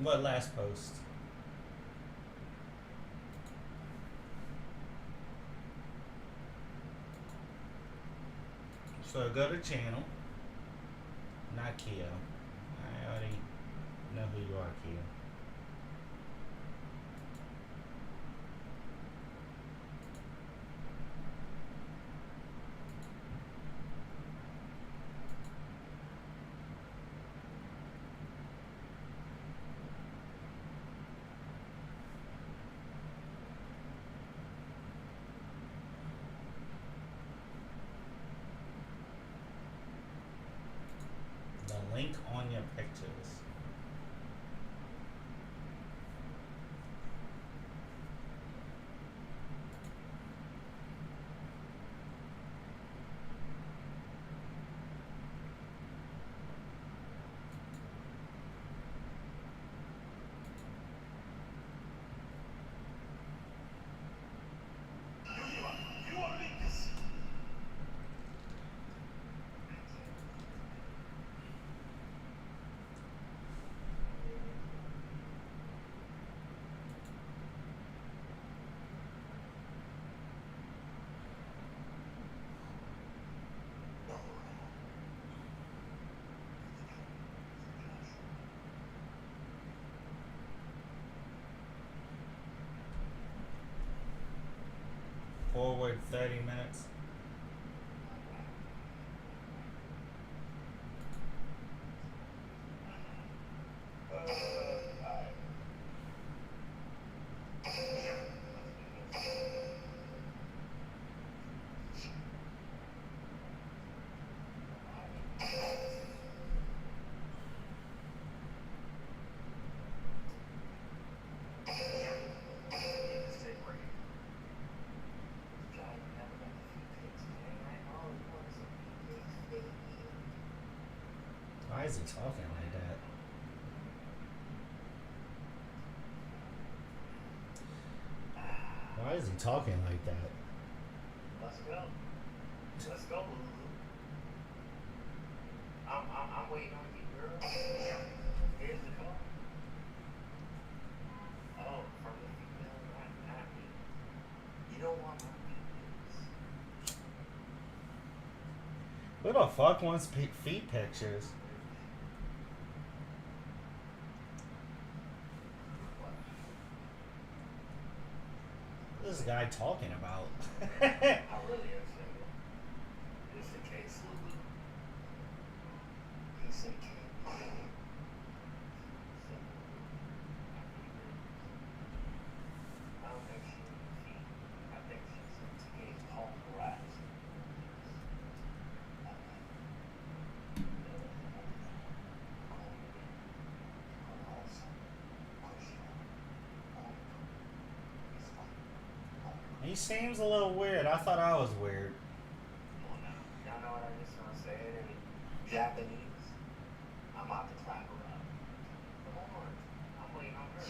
Speaker 5: What last post? So go to channel. Not Kia. I already know who you are, Kia. The link on your pictures. Forward 30 minutes. Why is he talking like that? Why is he talking like that?
Speaker 4: Let's go. Let's go, Lulu. I'm waiting on you, girl. Here's the call. Oh, from the female happy. You don't want my feet.
Speaker 5: Who the fuck wants feet pictures? What's this guy talking about?
Speaker 4: I really am single. Just in case, Lulu. He's a king. I don't think she's feet. I think she's a king home rise.
Speaker 5: seems a little weird. I thought I was weird.
Speaker 4: Come on now. Y'all know what I just want to say it in Japanese? I'm about to clap her up. Come on. I'm waiting on her.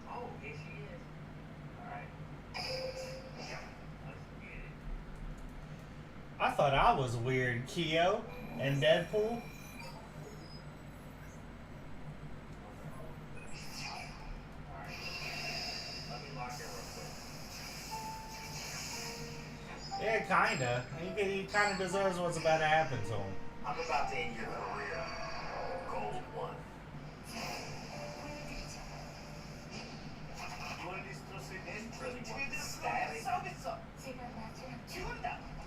Speaker 4: Oh, here she is. Alright. Let's get it.
Speaker 5: I thought I was weird, Kyo and Deadpool. Yeah, kinda. He kinda deserves what's about to happen to him.
Speaker 4: I'm about to end your career. Gold one.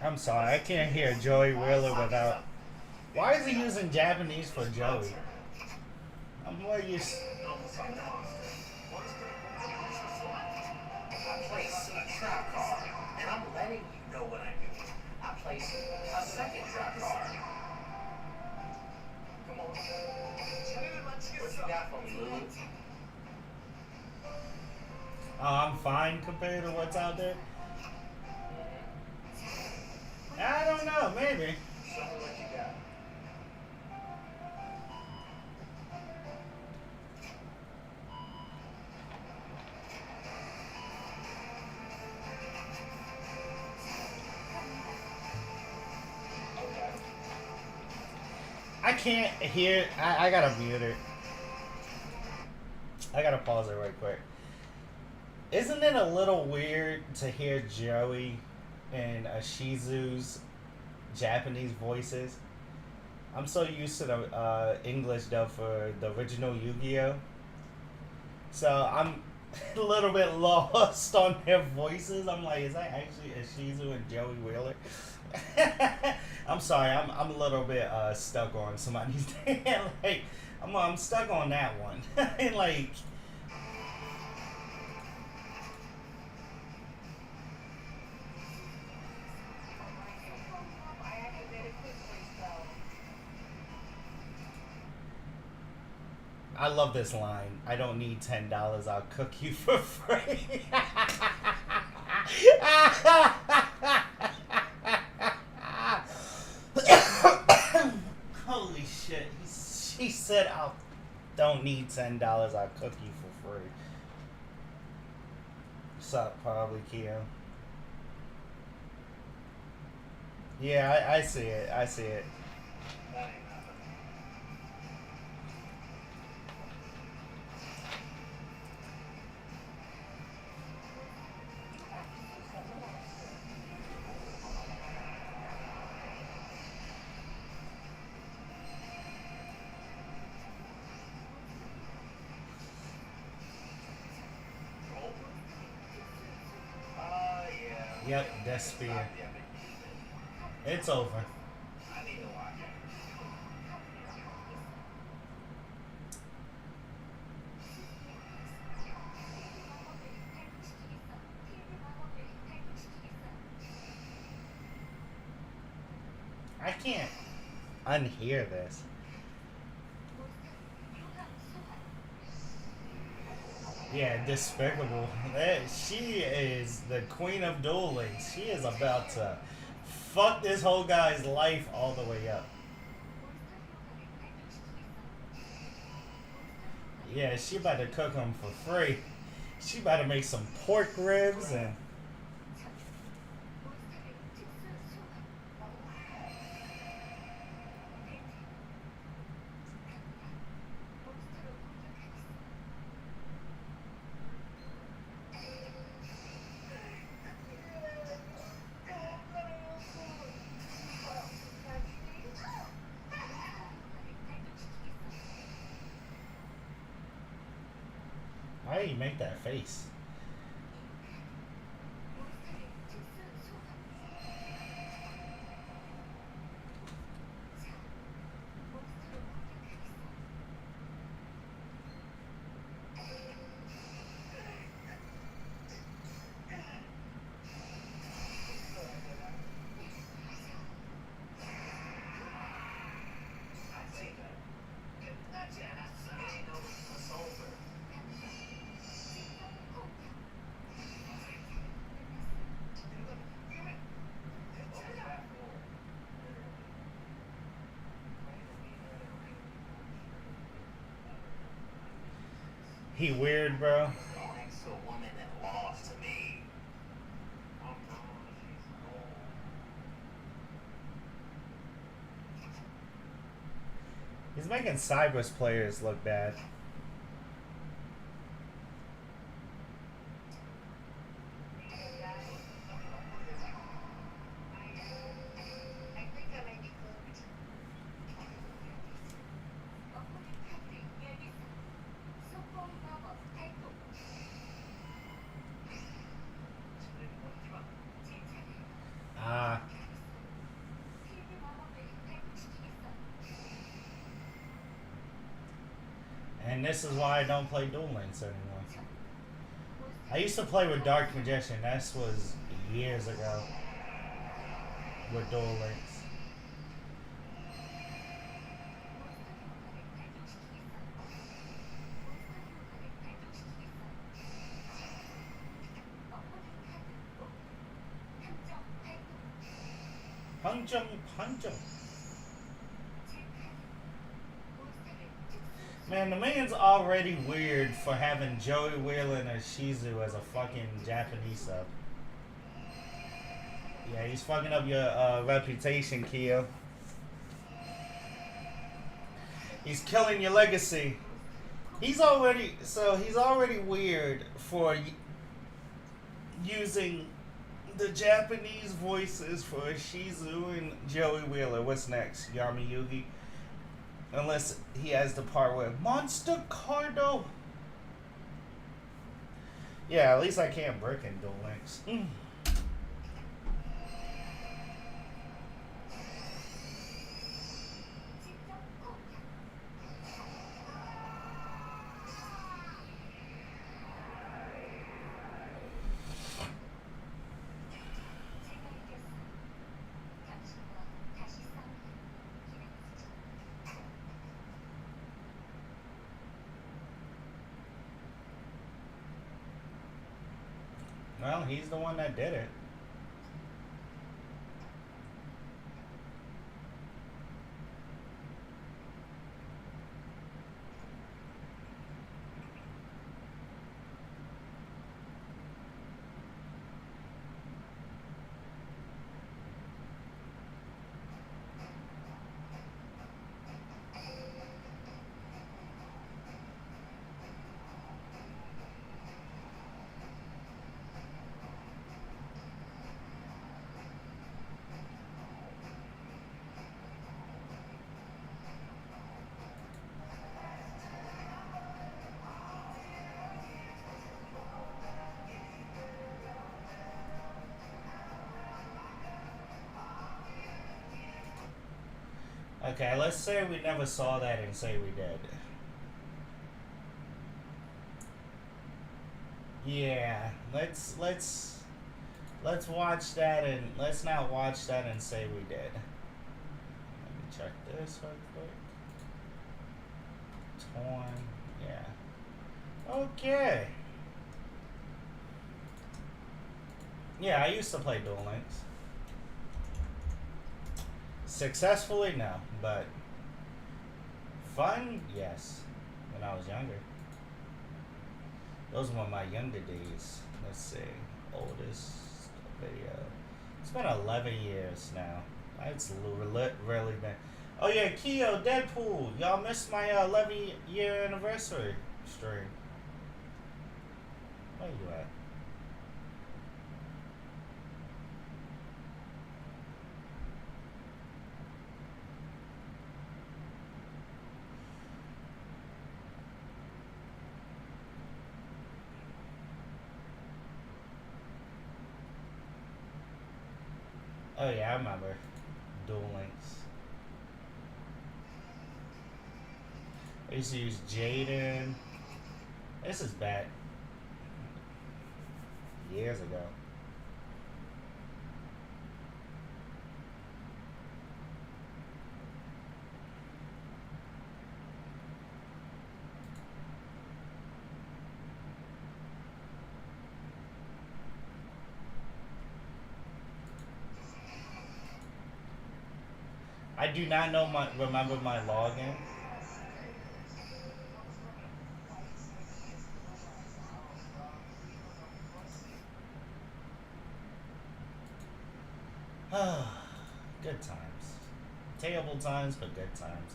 Speaker 5: I'm sorry, I can't hear Joey Wheeler without. Why is he using Japanese for Joey? I'm more used.
Speaker 4: I place a trap card, and I'm letting you know what I'm doing. I place a second trap card. Come on. What you got for me, Lou?
Speaker 5: Oh, I'm fine compared to what's out there. I don't know, maybe.
Speaker 4: Show me what you got.
Speaker 5: I can't hear. I gotta mute it. I gotta pause it right quick. Isn't it a little weird to hear Joey and Shizu's Japanese voices? I'm so used to the English dub for the original Yu-Gi-Oh! So I'm a little bit lost on their voices. I'm like, is that actually Shizu and Joey Wheeler? I'm sorry, I'm a little bit stuck on somebody's like I'm stuck on that one. Like I love this line. I don't need $10. I'll cook you for free. Holy shit. She said, I don't need $10. I'll cook you for free. What's up, probably, Kia? Yeah, I see it. I see it. Yep, that's spear. It's over. I can't unhear this. Yeah, despicable. She is the queen of dueling. She is about to fuck this whole guy's life all the way up. Yeah, she about to cook him for free. She about to make some pork ribs and... Why did he make that face? He weird, bro.
Speaker 1: Thanks to a woman that lost to me.
Speaker 5: He's making Cyber's players look bad. Ah. And this is why I don't play Duel Links anymore. I used to play with Dark Magician. That was years ago. With Duel Links. Punch 'em, punch 'em. Man, the man's already weird for having Joey Wheeler and Shizu as a fucking Japanese sub. Yeah, he's fucking up your reputation, Kyo. He's killing your legacy. He's already weird for using the Japanese voices for Shizu and Joey Wheeler. What's next? Yami Yugi? Unless he has the part where Monster Cardo. Yeah, at least I can't brick in Duel Links. Well, he's the one that did it. Okay, let's say we never saw that and say we did. Yeah, let's watch that and let's not watch that and say we did. Let me check this real quick. Torn, yeah. Okay. Yeah, I used to play Duel Links. Successfully, no, but fun, yes. When I was younger, those were my younger days. Let's see, oldest video. It's been 11 years now. It's really been. Oh yeah, Kyo, Deadpool. Y'all missed my 11-year anniversary stream. Where you at? Oh yeah, I remember Duel Links. I used to use Jaden. This is back years ago. I do not remember my login. good times. Terrible times, but good times.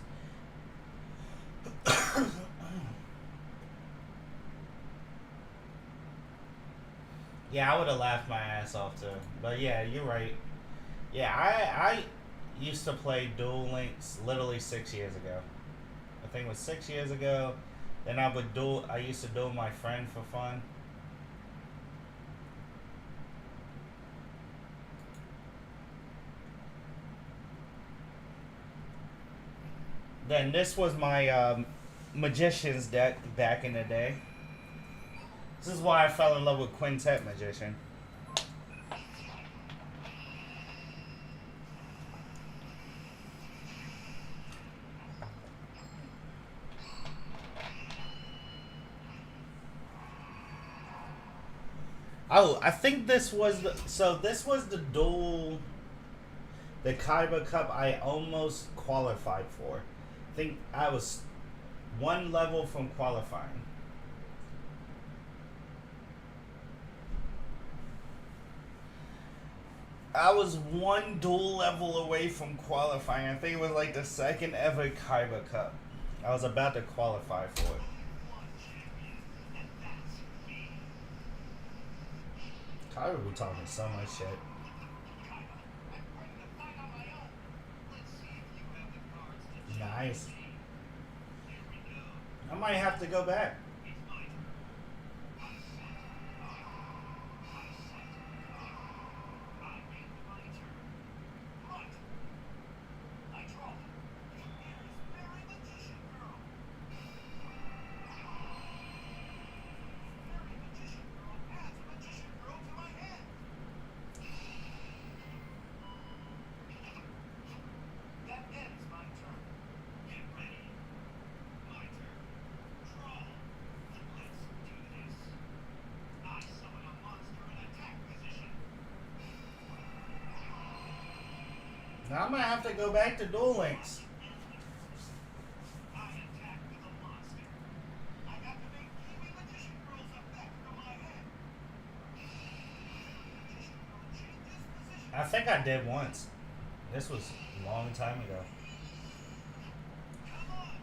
Speaker 5: Yeah, I would have laughed my ass off too. But yeah, you're right. Yeah, I used to play Duel Links literally 6 years ago. I think it was 6 years ago. Then I used to duel my friend for fun. Then this was my Magician's deck back in the day. This is why I fell in love with Quintet Magician. Oh, I think this was the duel, the Kaiba Cup I almost qualified for. I think I was one level from qualifying. I was one duel level away from qualifying. I think it was like the second ever Kaiba Cup. I was about to qualify for it. Kaiba be talking so much shit. Nice. I might have to go back. Now I'm gonna have to go back to Duel Links. I think I did once. This was a long time ago.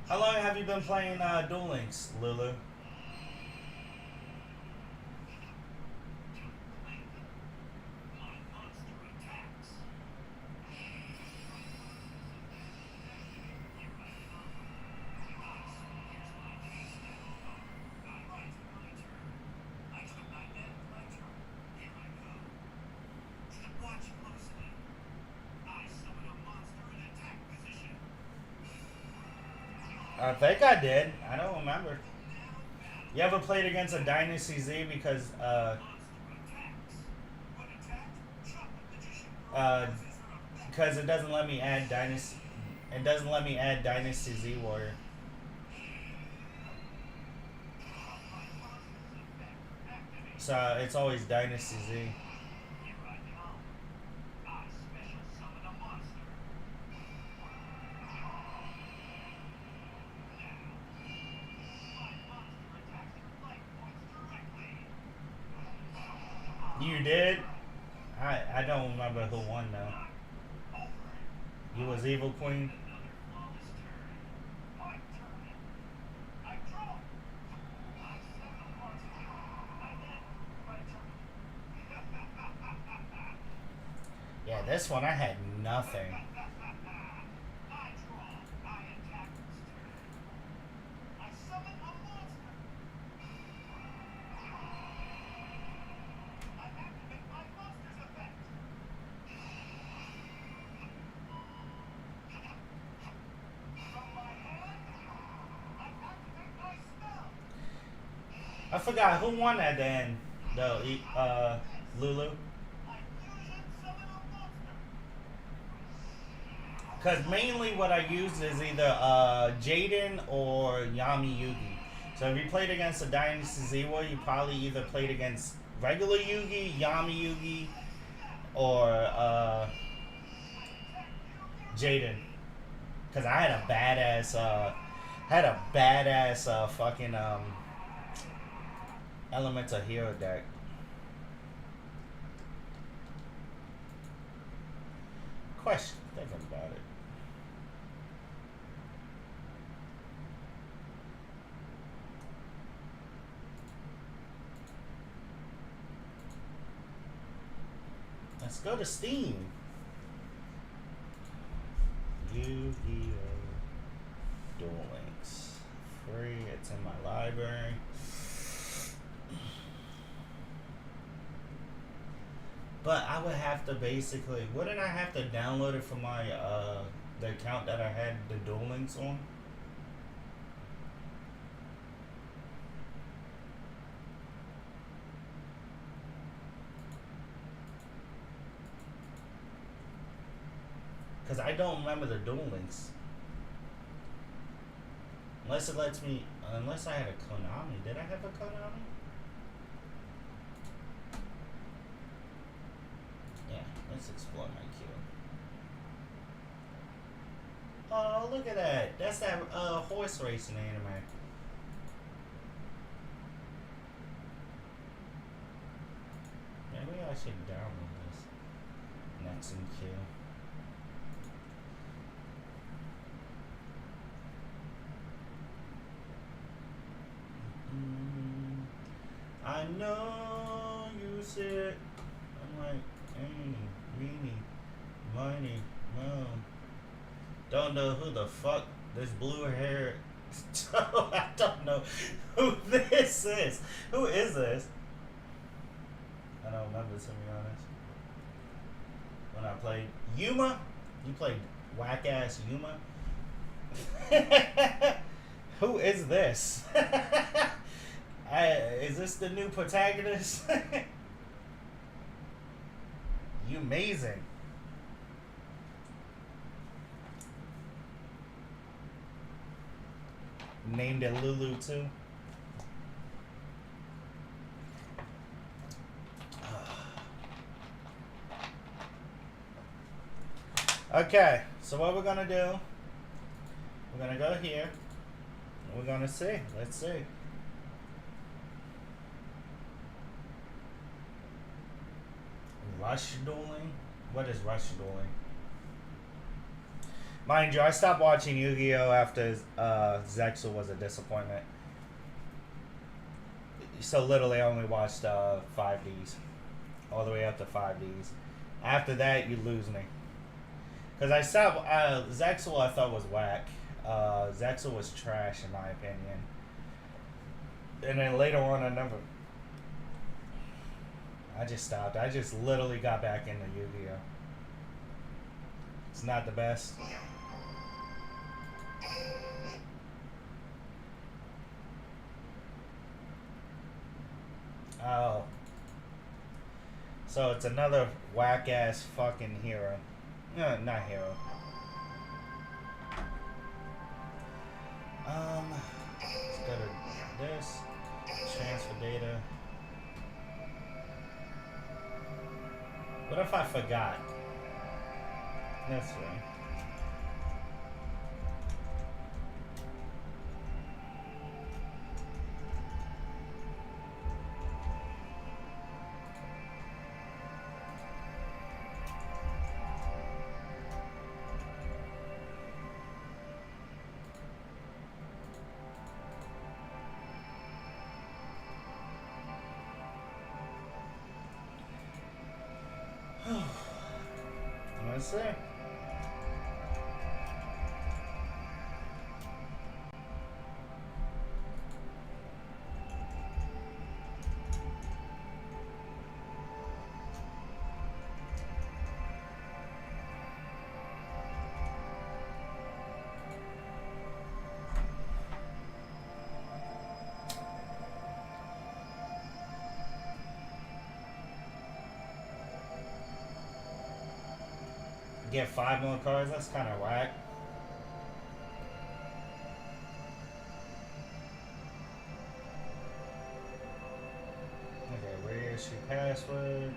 Speaker 5: How long have you been playing Duel Links, Lulu? I think I did. I don't remember. You ever played against a Dynasty Z because it doesn't let me add Dynasty. It doesn't let me add Dynasty Z Warrior. So it's always Dynasty Z. You did? I don't remember who won though. You was Evil Queen? Yeah, this one I had nothing. I forgot who won at the end, though. Lulu. Because mainly what I used is either Jaden or Yami Yugi. So if you played against a Dynasty Z War, you probably either played against regular Yugi, Yami Yugi, or Jaden. Because I had a badass, fucking Elemental Hero deck. Question. fuck about it. Let's go to Steam. Yu-Gi-Oh! Duel Links. Free. It's in my library. But I would have to basically, wouldn't I have to download it from my the account that I had the Duel Links on? Because I don't remember the Duel Links. Unless it lets me, unless I had a Konami. Did I have a Konami? Yeah, let's explore my queue. Oh, look at that. That's that horse racing anime. Maybe I should download this. Next in queue. I know you said, I'm like, eeny, meeny, miny, mo. Don't know who the fuck this blue hair. I don't know who this is. Who is this? I don't remember, to be honest. When I played Yuma, you played whack ass Yuma. Who is this? Is this the new protagonist? You amazing. Named it Lulu too. Okay, so what we're gonna do, we're gonna go here. We're gonna see. Let's see. Rush dueling? What is rush dueling? Mind you, I stopped watching Yu-Gi-Oh! After Zexal was a disappointment. So literally I only watched 5Ds. All the way up to 5Ds. After that, you lose me. Because I stopped, Zexal I thought was whack. Zexal was trash in my opinion. And then later on I just stopped. I just literally got back into Yu-Gi-Oh! It's not the best. Oh. So it's another whack-ass fucking hero. No, not hero. Let's go to this. Transfer data. What if I forgot? That's right. That's it. Get 5 more cards, that's kind of whack. Okay, reissue password.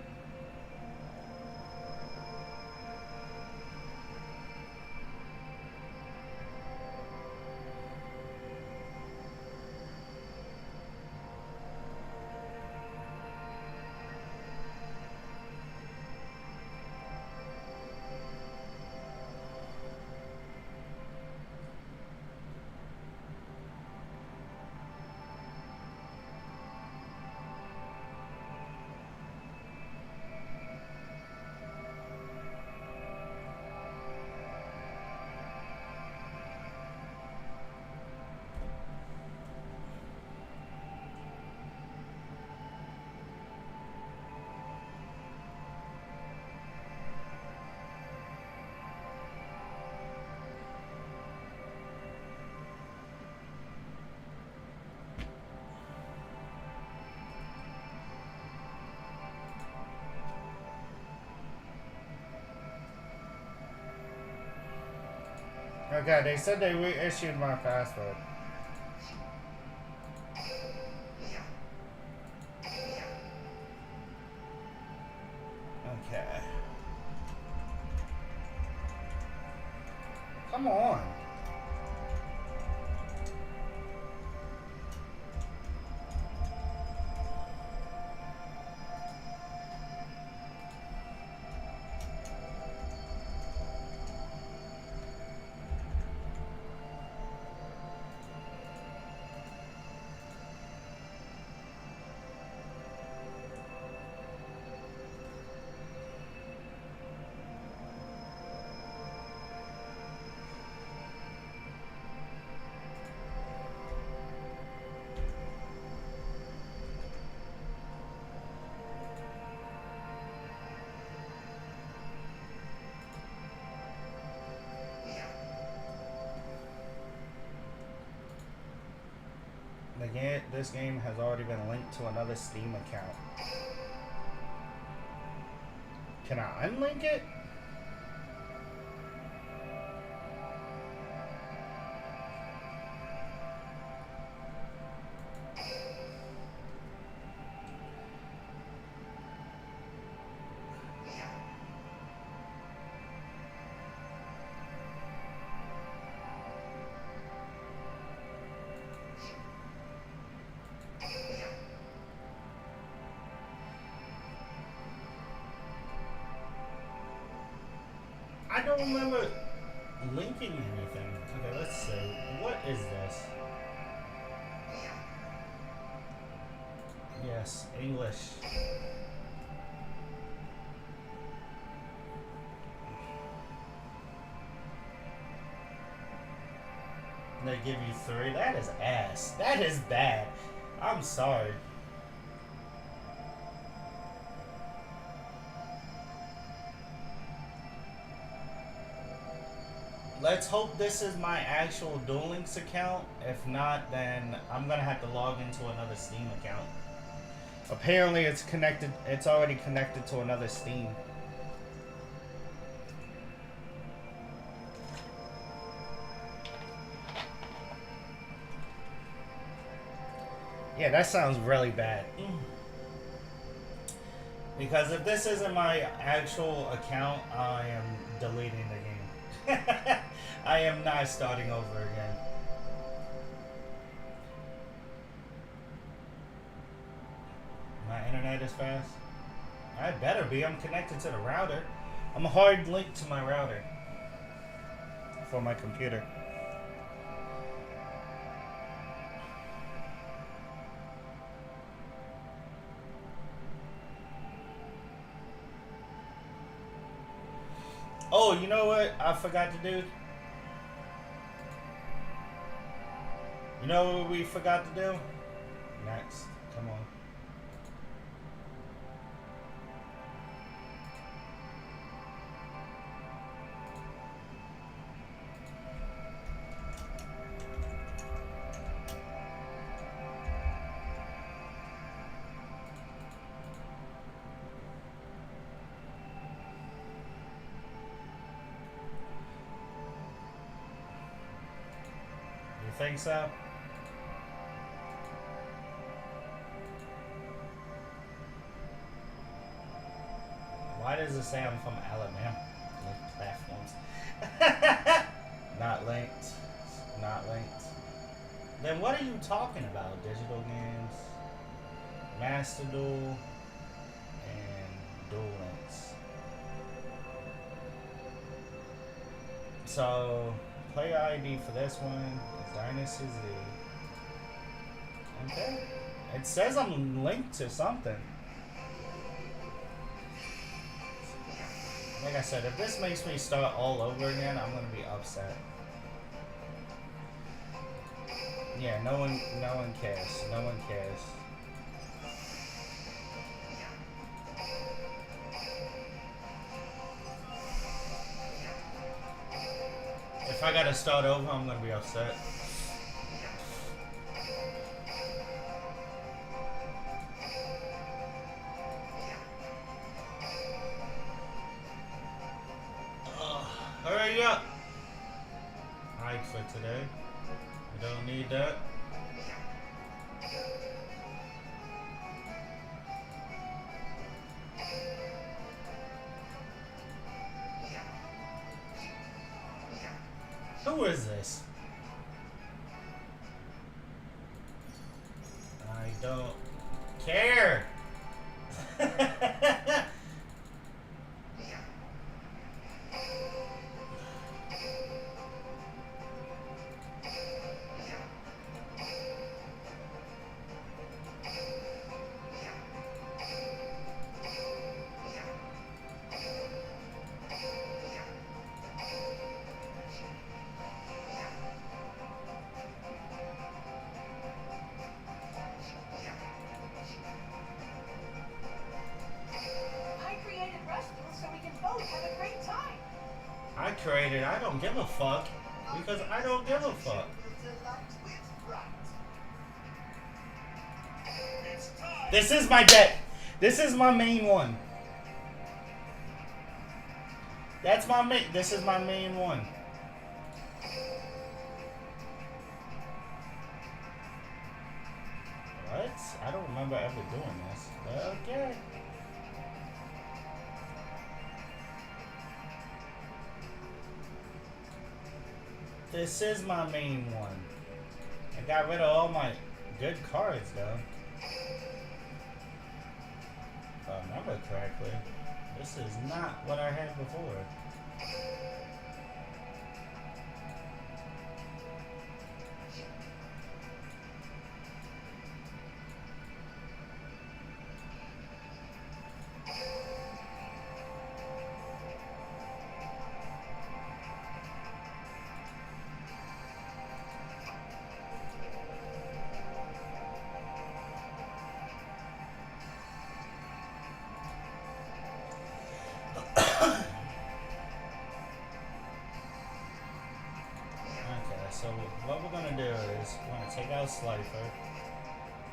Speaker 5: Okay, they said they reissued my password. Okay. Come on. This game has already been linked to another Steam account. Can I unlink it? I don't remember linking anything. Okay, let's see. What is this? Yes, English. They give you 3. That is ass. That is bad. I'm sorry. Let's hope this is my actual Duel Links account. If not, then I'm gonna have to log into another Steam account. Apparently it's connected, it's already connected to another Steam. Yeah, that sounds really bad. Because if this isn't my actual account, I am deleting the game. I am not starting over again. My internet is fast. I better be. I'm connected to the router. I'm hard linked to my router for my computer. Oh, you know what I forgot to do? You know what we forgot to do? Next. Come on. You think so? Why does it say I'm from Alabama? Link platforms. Not linked. Not linked. Then what are you talking about? Digital games, Master Duel, and Duel Links. So, player ID for this one is Dynasty Z. Okay. It says I'm linked to something. Like I said, if this makes me start all over again, I'm gonna be upset. Yeah, no one cares. No one cares. If I gotta start over, I'm gonna be upset. Hurry up! hike for today. We don't need that. Who is this? I don't care. I created, I don't give a fuck, because I don't give a fuck. This is my deck. This is my main one. That's my main, this is my main one. What? I don't remember ever doing this. Okay. This is my main one. I got rid of all my good cards though. If I remember correctly, this is not what I had before. So what we're gonna do is we're gonna take out Slifer,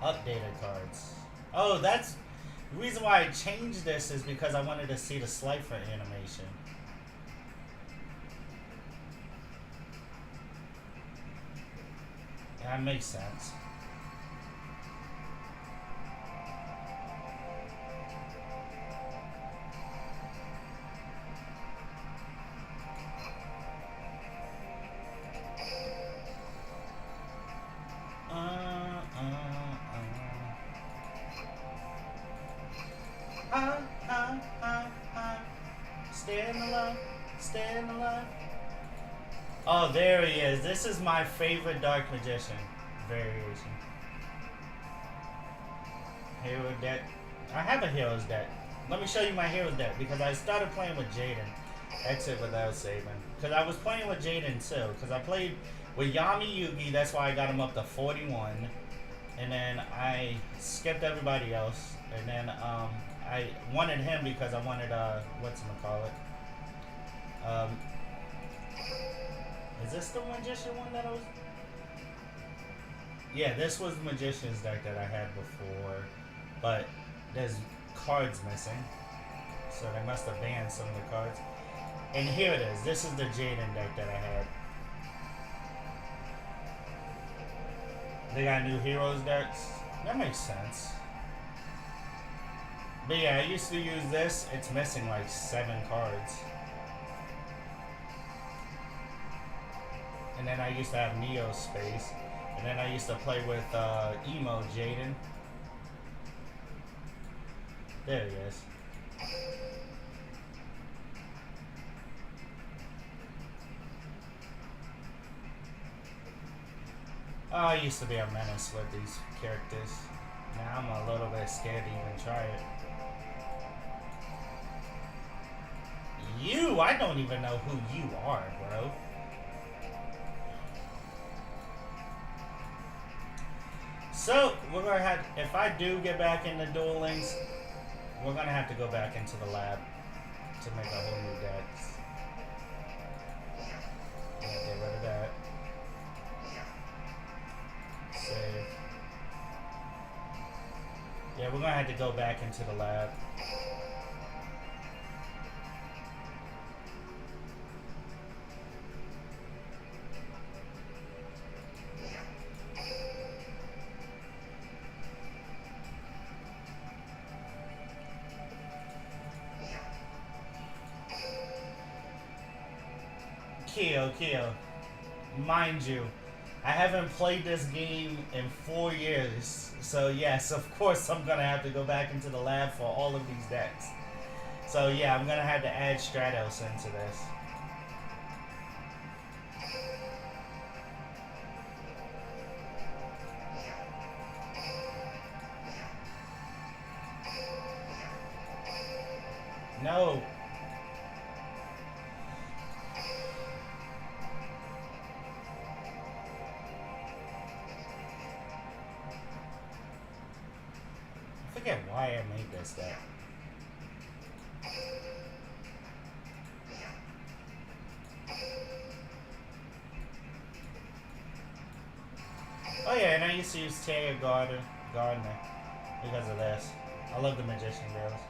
Speaker 5: updated cards. Oh, that's the reason why I changed this is because I wanted to see the Slifer animation. That makes sense. Staying alive. Oh, there he is. This is my favorite Dark Magician variation. Hero deck. I have a Heroes deck. Let me show you my Heroes deck because I started playing with Jaden. Exit without saving. Because I was playing with Jaden too. Because I played with Yami Yugi. That's why I got him up to 41. And then I skipped everybody else. And then I wanted him because I wanted, whatchamacallit. Is this the Magician one that I was... Yeah, this was the Magician's deck that I had before. But there's cards missing. So they must have banned some of the cards. And here it is. This is the Jaden deck that I had. They got new Heroes decks. That makes sense. But yeah, I used to use this. It's missing like 7 cards. And then I used to have Neo Space. And then I used to play with Emo Jaden. There he is. Oh, I used to be a menace with these characters. Now I'm a little bit scared to even try it. You? I don't even know who you are, bro. So, we're gonna have, if I do get back into Duel Links, we're gonna have to go back into the lab to make a whole new deck. Yeah, get rid of that. Save. Yeah, we're gonna have to go back into the lab. Kyo. Mind you, I haven't played this game in 4 years. So yes, of course I'm gonna have to go back into the lab for all of these decks. So yeah, I'm gonna have to add Stratos into this. No. I forget why I made this deck. Oh yeah, and I used to use Taya Gardner because of this. I love the Magician Girls.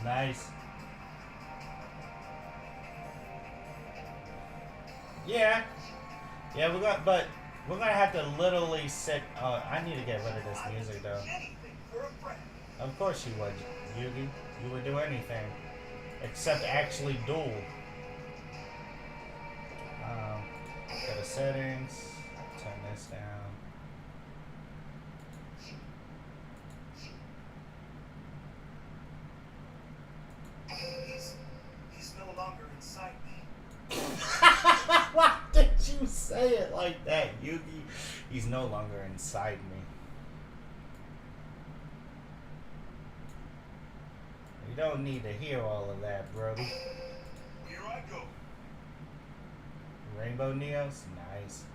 Speaker 5: Nice. Yeah. Yeah, but we're gonna have to literally sit. I need to get rid of this music though. Of course you would, Yugi. You would do anything except actually duel. Go to settings. Turn this down.
Speaker 4: He's no longer inside me.
Speaker 5: Why did you say it like that, Yugi? He's no longer inside me. You don't need to hear all of that, Brody.
Speaker 4: Here I go.
Speaker 5: Rainbow Neos? Nice.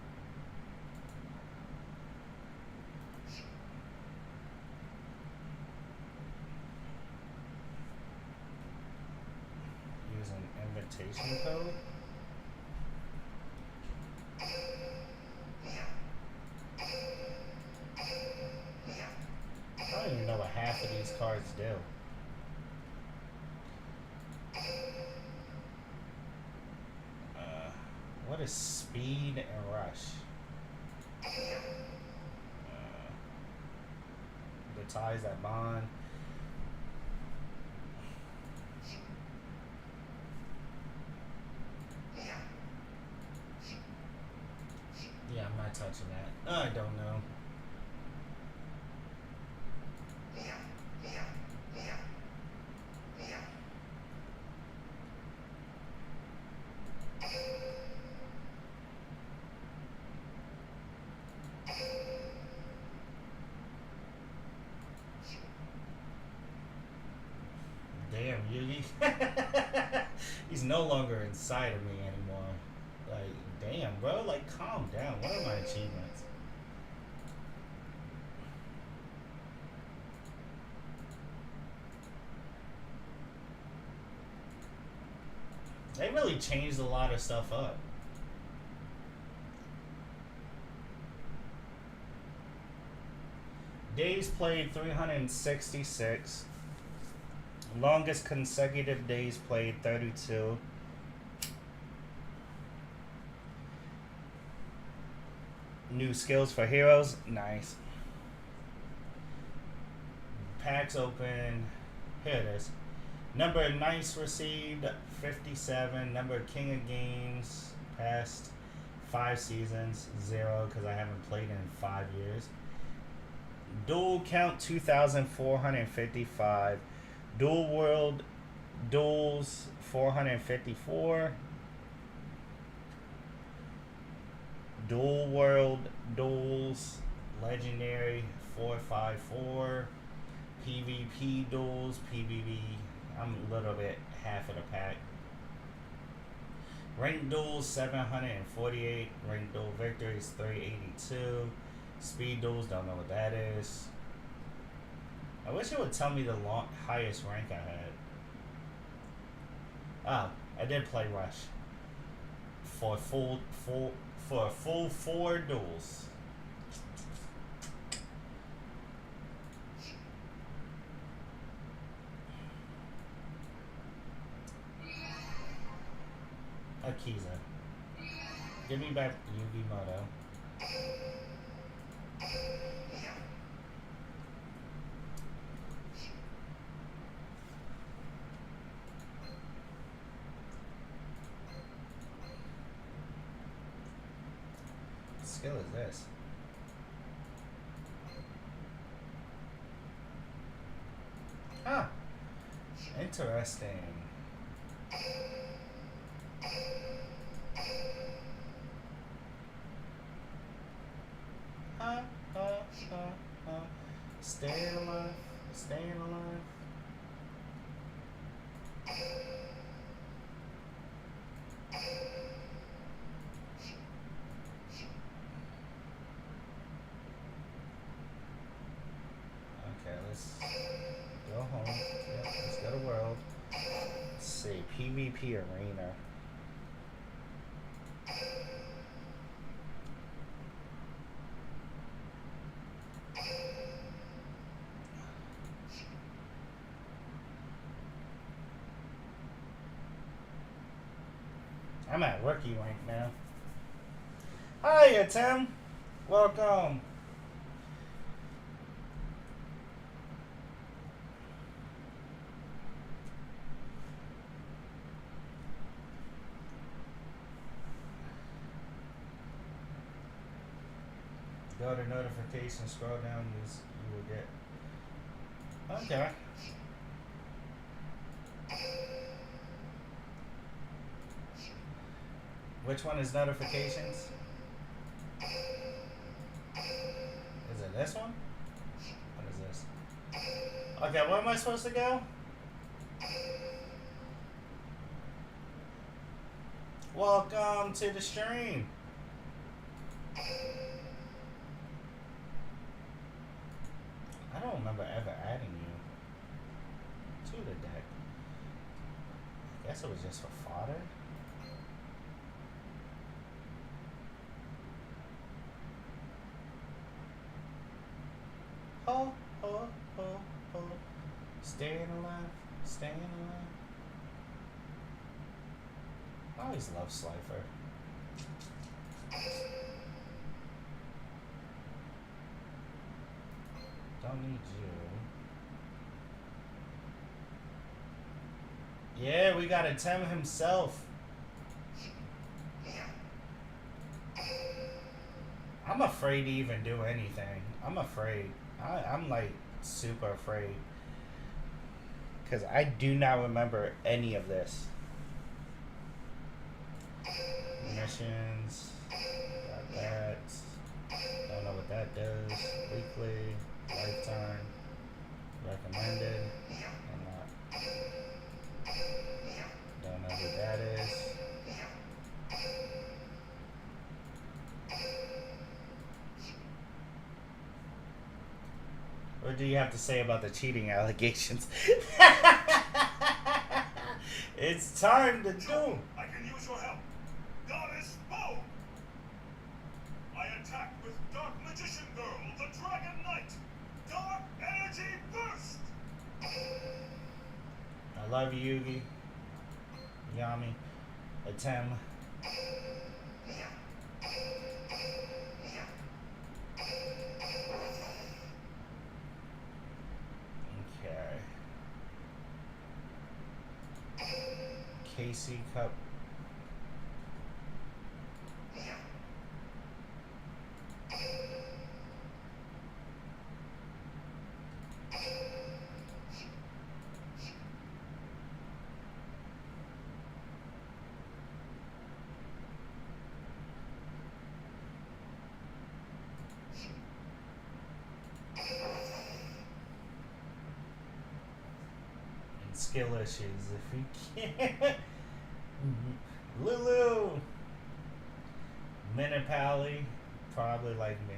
Speaker 5: Use an invitation code? I don't even know what half of these cards do. What is speed and rush? The ties that bond. Yeah, I'm not touching that. I don't know. Damn, Yugi. He's no longer inside of me anymore. Like, damn, bro. Like, calm down. What are my achievements? They really changed a lot of stuff up. Days played 366. Longest consecutive days played 32. New skills for heroes, nice. Packs open, here it is. Number of nights received, 57. Number of King of Games, past 5 seasons, 0 because I haven't played in 5 years. Duel count, 2,455. Dual World Duels, 454. Dual World Duels Legendary, 454. PvP Duels, PvP, I'm a little bit half of the pack. Ranked Duels, 748. Ranked Duel Victories, 382. Speed Duels, don't know what that is. I wish it would tell me the highest rank I had. Oh, I did play Rush for a full 4 duels. Akiza. Give me back Yugi Moto. skill is this? Huh. Interesting. Staying alive. Staying alive. Okay, let's go home. Yep, let's go to world. Let's see, PvP arena. I'm at rookie rank now. Hiya, Tim. Welcome. Go to notifications, scroll down, you will get. Okay. Which one is notifications? Is it this one? What is this? Okay, where am I supposed to go? Welcome to the stream. I don't remember ever adding you to the deck. I guess it was just for fodder. Oh, oh, oh, oh. Staying alive, staying alive. I always love Slifer. Don't need you. Yeah, we got a Tim himself. I'm afraid to even do anything. I'm afraid. I'm like super afraid. Because I do not remember any of this. Missions. Got that. Don't know what that does. Weekly. Lifetime. Recommended. I'm not. Don't know who that is. What do you have to say about the cheating allegations? It's time to do.
Speaker 13: I can use your help. Goddess Bo! I attack with Dark Magician Girl, the Dragon Knight. Dark Energy Burst!
Speaker 5: I love you, Yugi. Yami. Atem. Okay. KC Cup. Skill issues if we can't. Lulu. Minipally. Probably like me.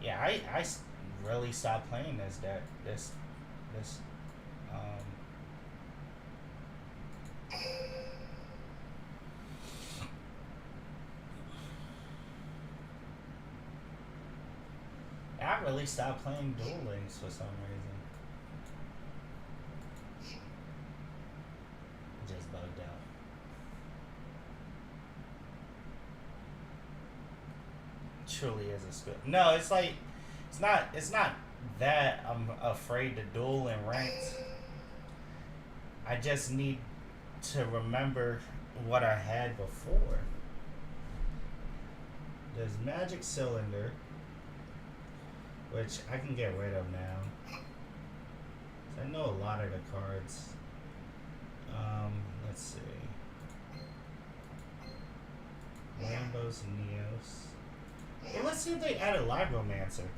Speaker 5: Yeah, I really stopped playing this deck. This I really stopped playing Duel Links for some reason. Just bugged out. truly is a skill. No, it's like it's not that I'm afraid to duel in ranked. I just need to remember what I had before. There's Magic Cylinder, which I can get rid of now. I know a lot of the cards. Let's see. Rainbows Neos. Well, let's see if they added Libromancer.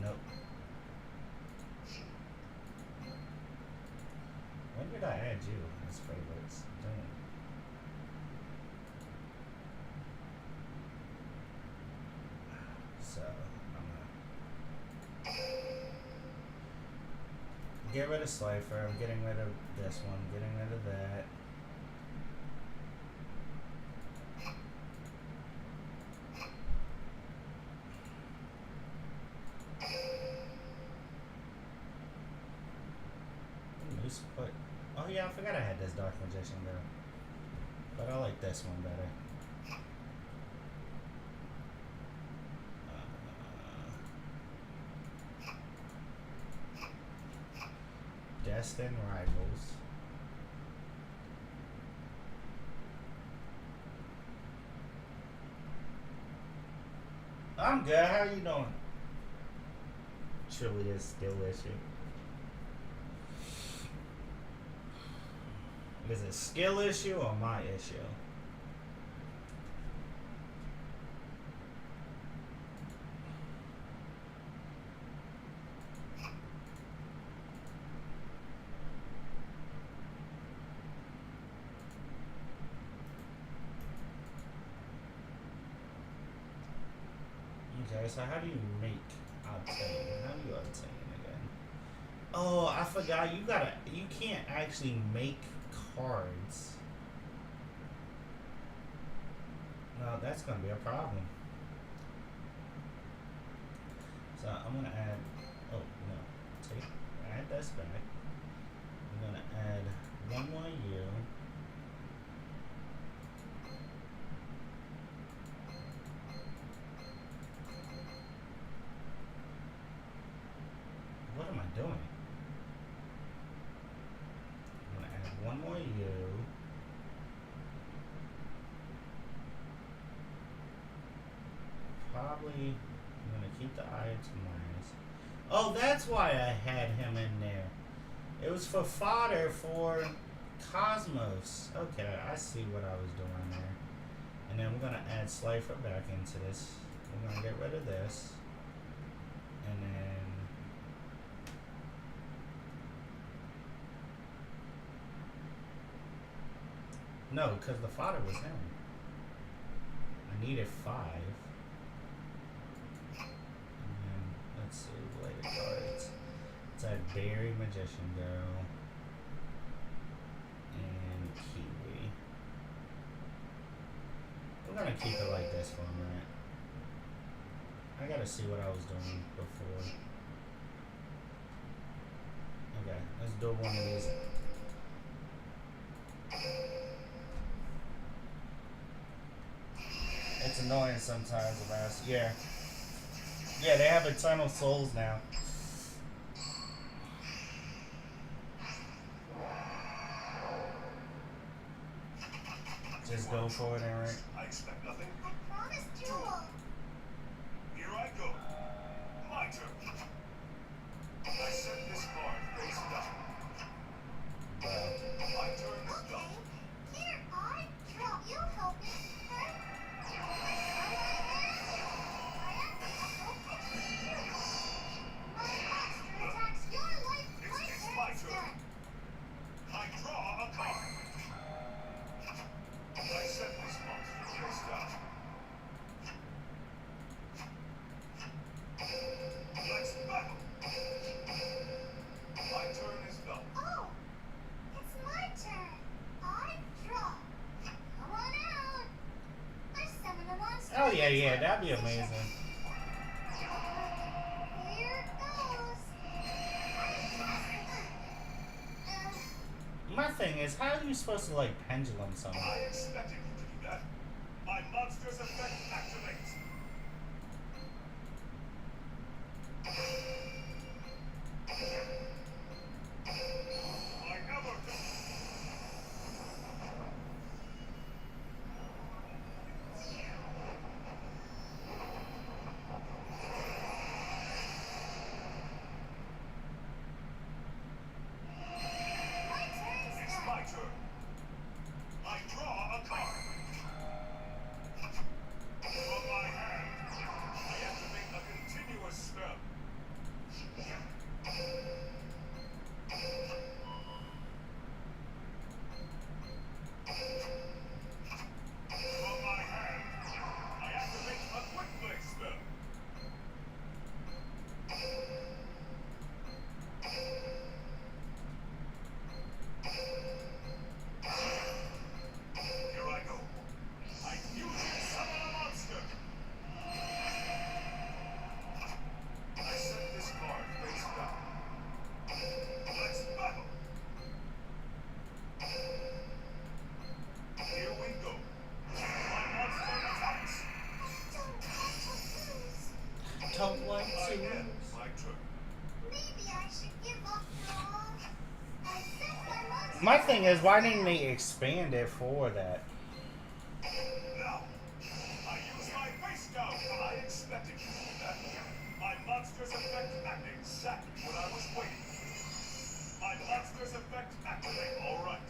Speaker 5: Nope. When did I add you as favorites? Damn. So, I'm gonna get rid of Slifer. I'm getting rid of this one. Getting rid of that. But oh yeah, I forgot I had this Dark Magician girl. But I like this one better. Destined Rivals. I'm good. How you doing? Truly is skill issue. Is it skill issue or my issue? Okay, so how do you make obtain? How do you obtain again? Oh, I forgot. You can't actually make cards. No, that's gonna be a problem. So I'm gonna add. Oh no, add this back. I'm gonna add one more U. What am I doing? I'm gonna add one more U. Probably I'm gonna keep the itemized. Oh, that's why I had him in there. It was for fodder for Cosmos. Okay, I see what I was doing there. And then we're gonna add Slifer back into this. We're gonna get rid of this. And then no, because the fodder was him. I needed 5. And then, let's see, related cards. It's a Berry Magician Girl. And Kiwi. We're gonna keep it like this for a minute. I gotta see what I was doing before. Okay, let's do one of these. It's annoying sometimes about yeah. Yeah, they have Eternal Souls now. Just go for it, Eric.
Speaker 13: I expect nothing.
Speaker 12: I promised Jewel.
Speaker 13: Here I go. My turn. I set this card face down. My turn is done.
Speaker 12: Here, I draw. You help me.
Speaker 13: It's my turn. I draw a card. I set this monster face down. Let's battle. My turn is done.
Speaker 12: Oh, it's my turn. I draw. Come on out. I summon a monster.
Speaker 5: Oh yeah, that'd be amazing.
Speaker 12: Here goes.
Speaker 5: My thing is, how are you supposed to like pendulum someone?
Speaker 13: I expected you to do that. My monster's effect activates. I never. It's my turn. I draw a card. From my hand, I activate a continuous spell. From my hand, I activate a quick play spell. Here I go. I fusion summon a monster. I set this card face down. Let's battle. Here we go. My monster attacks.
Speaker 5: Don't like
Speaker 13: I
Speaker 5: to
Speaker 13: end
Speaker 5: lose.
Speaker 13: my turn.
Speaker 12: Maybe I should give up, Dog. I set my monster.
Speaker 5: My thing is, why didn't they expand it for that?
Speaker 13: Now, I use my face down. I expected you to do that. My monster's effect acting exactly what I was waiting for. My monster's effect activate. All right.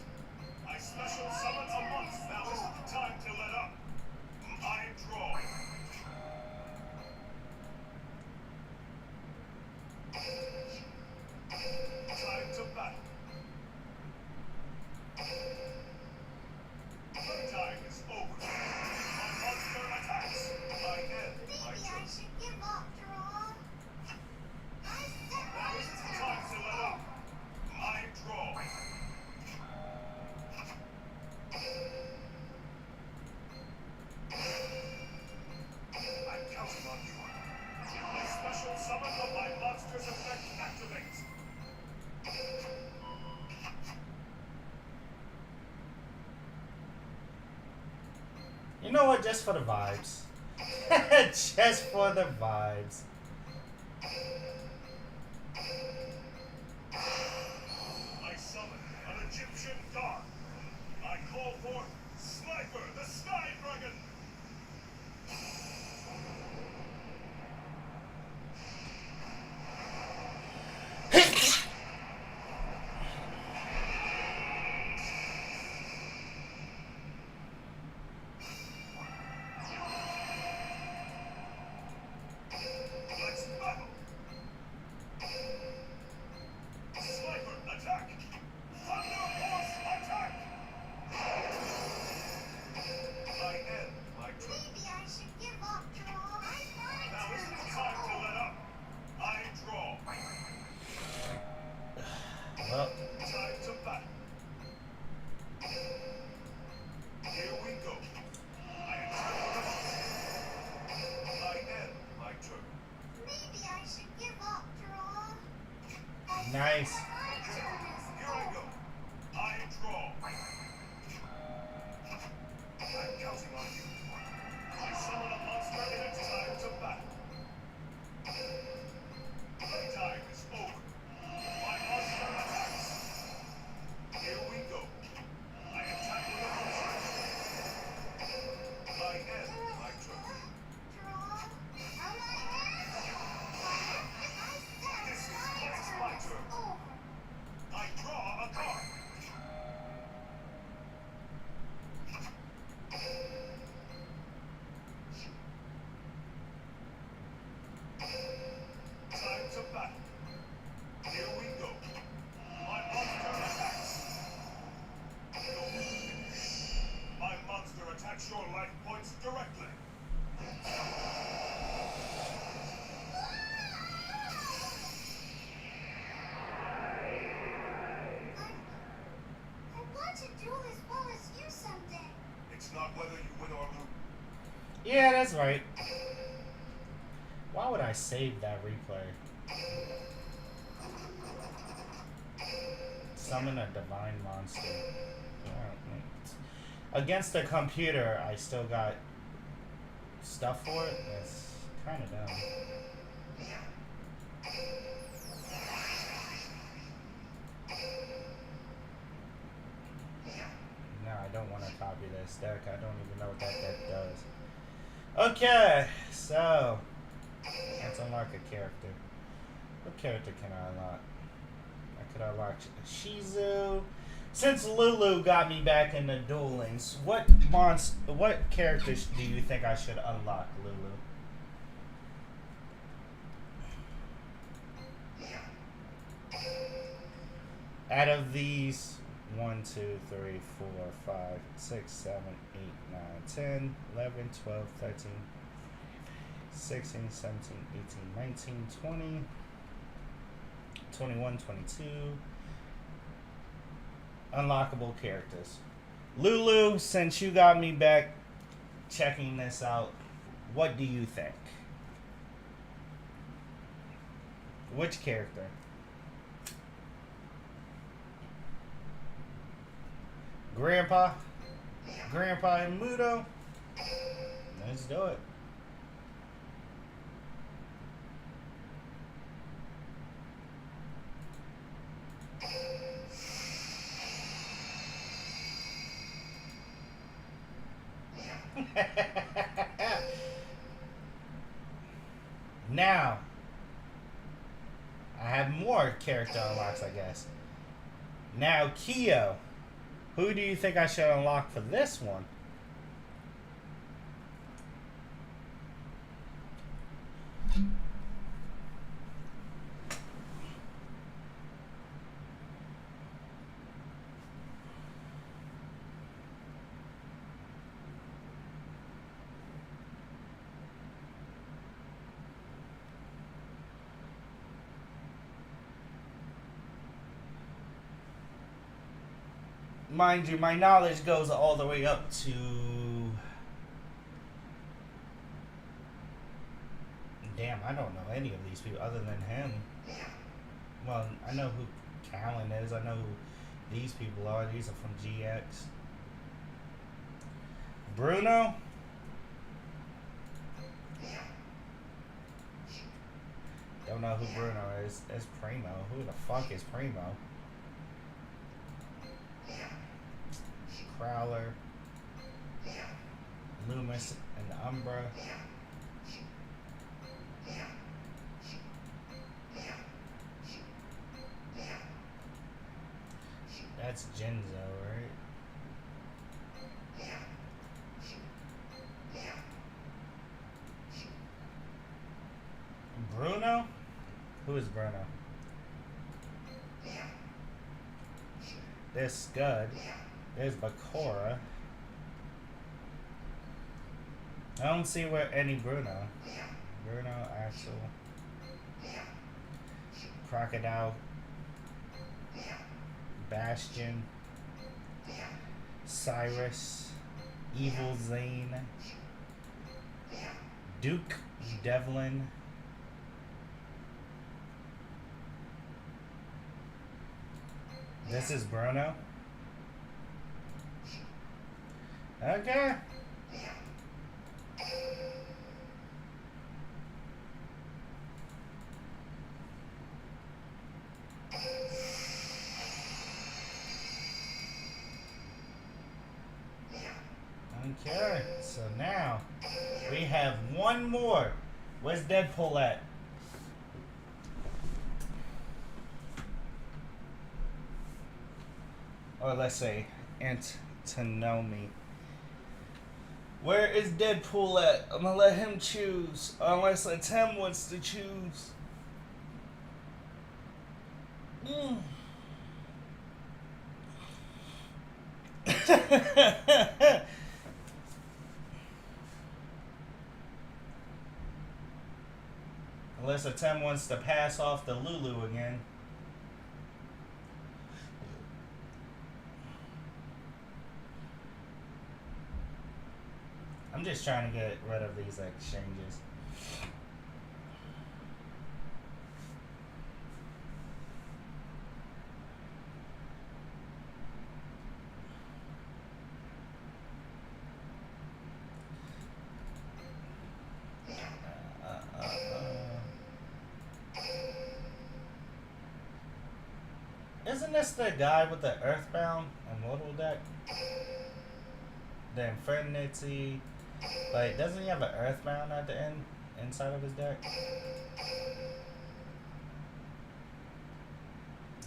Speaker 13: I special summon a monster. Now isn't the time to let up. I draw. Time to battle. Playtime is over. My monster attacks. I end my
Speaker 12: Maybe I
Speaker 13: turn.
Speaker 12: should give up, Dog. I set
Speaker 13: Now
Speaker 12: my
Speaker 13: isn't the time to let up. I draw. I'm counting on you. My special summon of my monster's effect activates.
Speaker 5: You know what? Just for the vibes. Just for the vibes.
Speaker 13: I summon an Egyptian god. I call forth Sniper, the Sky Dragon. Let's battle. Sniper, attack. Thunder Force, attack. I end my turn.
Speaker 12: Maybe I should give up, Dog.
Speaker 13: Now isn't the time to let up. I draw.
Speaker 5: Well,
Speaker 13: Time to battle. Here we go. I attack with a monster. I end my turn.
Speaker 12: Maybe I should give up, Dog.
Speaker 5: nice.
Speaker 13: Here I go. I draw. I'm counting on you. I summon a monster and it's time to battle. Playtime is over. My monster attacks. Here we go. I attack with a monster. I end my turn.
Speaker 12: Dog. On my hand. I set
Speaker 13: This
Speaker 12: my
Speaker 13: is
Speaker 12: turn.
Speaker 13: my turn.
Speaker 12: Over.
Speaker 13: I draw a card. Time to battle. Here we go. My monster attacks. My monster attacks your life points directly.
Speaker 12: I want to do as well as you someday.
Speaker 13: It's not whether you win or lose.
Speaker 5: Yeah, that's right. Why would I save that replay? Summon a divine monster. Against the computer, I still got stuff for it. That's kind of dumb. No, I don't want to copy this deck. I don't even know what that deck does. Okay, so let's unlock a character. What character can I unlock? I could unlock Shizu. Since Lulu got me back into dueling, what characters do you think I should unlock, Lulu? Out of these, 1, 2, 3, 4, 5, 6, 7, 8, 9, 10, 11, 12, 13, 16, 17, 18, 19, 20, 21, 22. Unlockable characters. Lulu, since you got me back checking this out, what do you think? Which character? Grandpa and Mudo? Let's do it. Now, I have more character unlocks, I guess. Now, Kyo. Who do you think I should unlock for this one? Mind you, my knowledge goes all the way up to... Damn, I don't know any of these people other than him. Well, I know who Callan is. I know who these people are. These are from GX. Bruno? Don't know who Bruno is. It's Primo. Who the fuck is Primo? Crowler, Loomis, and Umbra. That's Genzo, right? Bruno? Who is Bruno? There's Scud. There's Bakura. I don't see where any Bruno. Bruno, Axel. Crocodile. Bastion. Cyrus. Evil Zane. Duke. Devlin. This is Bruno. Okay. Okay, so now we have one more. Where's Deadpool at? Or let's say Antinomy. Where is Deadpool at? I'm gonna let him choose. Unless Tim wants to choose. Unless Tim wants to pass off the Lulu again. I'm just trying to get rid of these exchanges. Isn't this the guy with the Earthbound Immortal deck? The Infinity. Like, doesn't he have an Earthbound at the end, inside of his deck?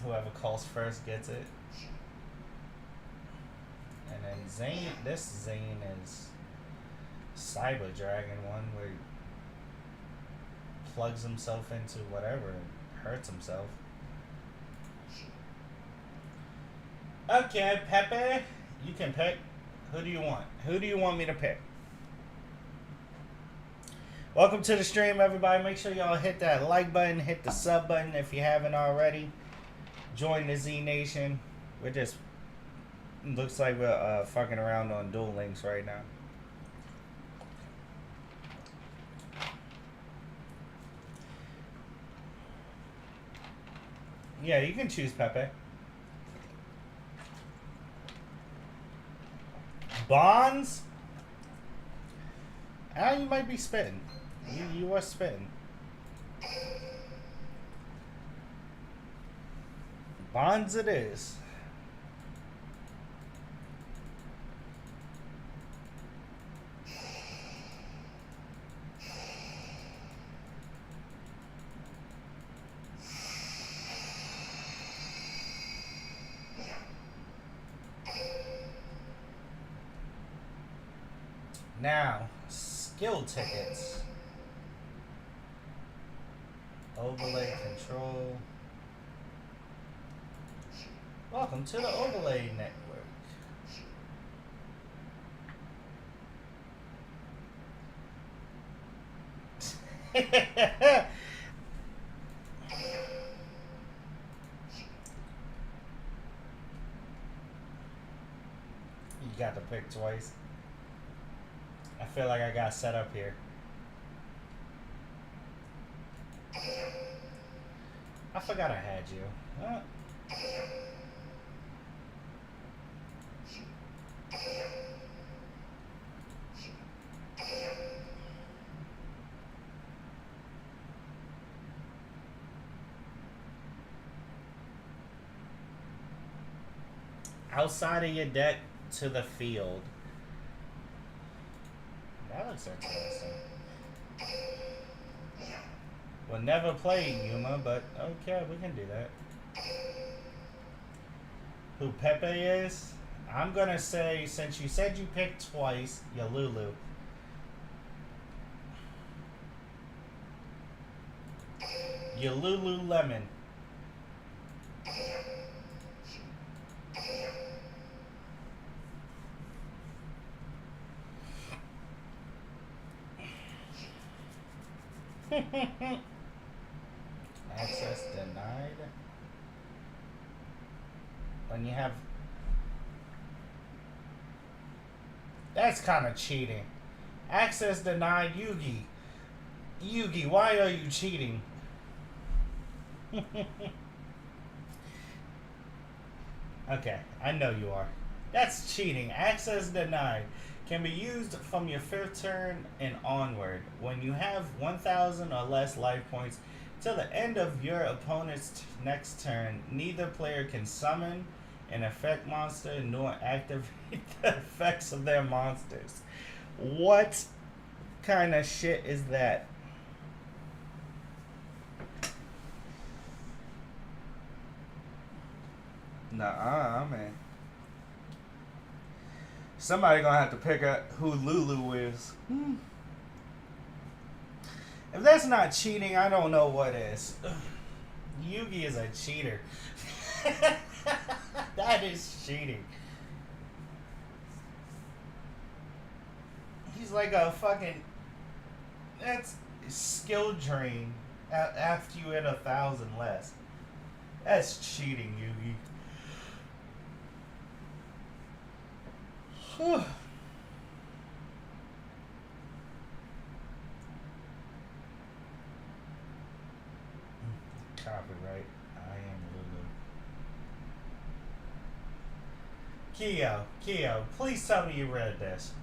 Speaker 5: Whoever calls first gets it. And then Zane, this Zane is Cyber Dragon one where he plugs himself into whatever and hurts himself. Okay, Pepe, you can pick. Who do you want? Who do you want me to pick? Welcome to the stream, everybody. Make sure y'all hit that like button, hit the sub button if you haven't already. Join the Z Nation. We're just, looks like we're fucking around on Duel Links right now. Yeah, you can choose Pepe. Bonds? Ah, you might be spitting. You are spitting. Bonds it is. Now, skill tickets. Overlay control. Welcome to the Overlay Network. You got to pick twice. I feel like I got set up here. I forgot I had you. Outside of your deck to the field. That looks interesting. We'll never play Yuma, but okay, we can do that. Who Pepe is? I'm gonna say, since you said you picked twice, you're Lulu. You're Lululemon. Access denied. When you have... That's kind of cheating. Access denied, Yugi. Yugi, why are you cheating? Okay, I know you are. That's cheating. Access denied. Can be used from your 5th turn and onward. When you have 1,000 or less life points till the end of your opponent's next turn, neither player can summon an effect monster nor activate the effects of their monsters. What kind of shit is that? Nuh-uh, man. Somebody gonna have to pick up who Lulu is. If that's not cheating, I don't know what is. Yugi is a cheater. That is cheating. He's like a fucking... That's skill drain after you hit 1,000 less. That's cheating, Yugi. Whew. Copyright. I am Lulu. Keo, please tell me you read this.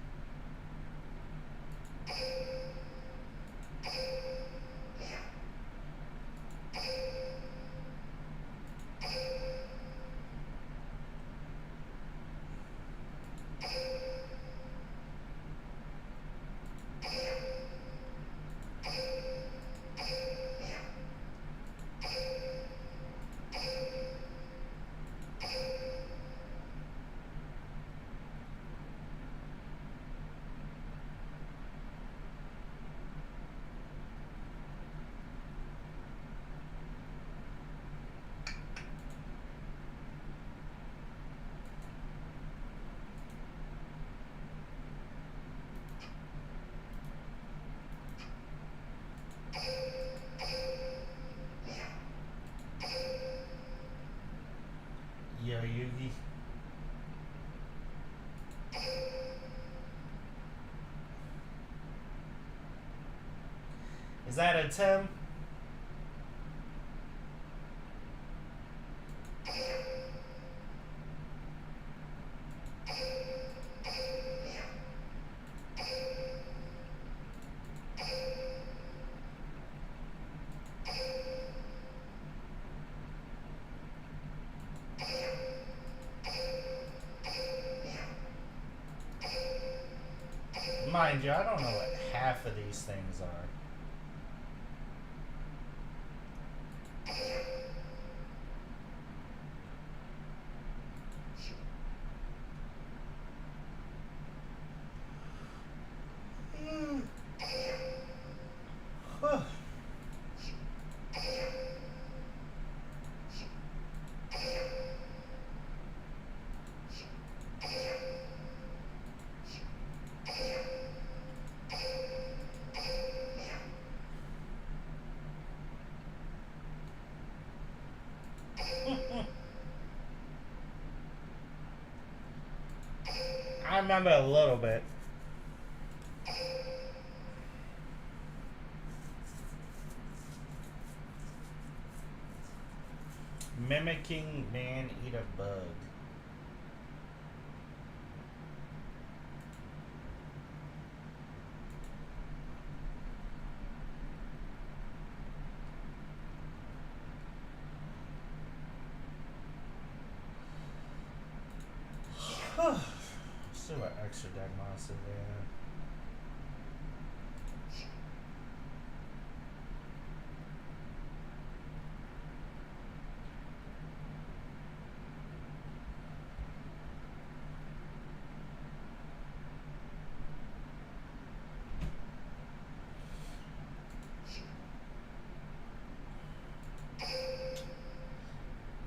Speaker 5: Yo, Yugi. Is that a Tim? Mind you, I don't know what half of these things are. I remember a little bit. Mimicking man-eater bug. See what extra deck monster there.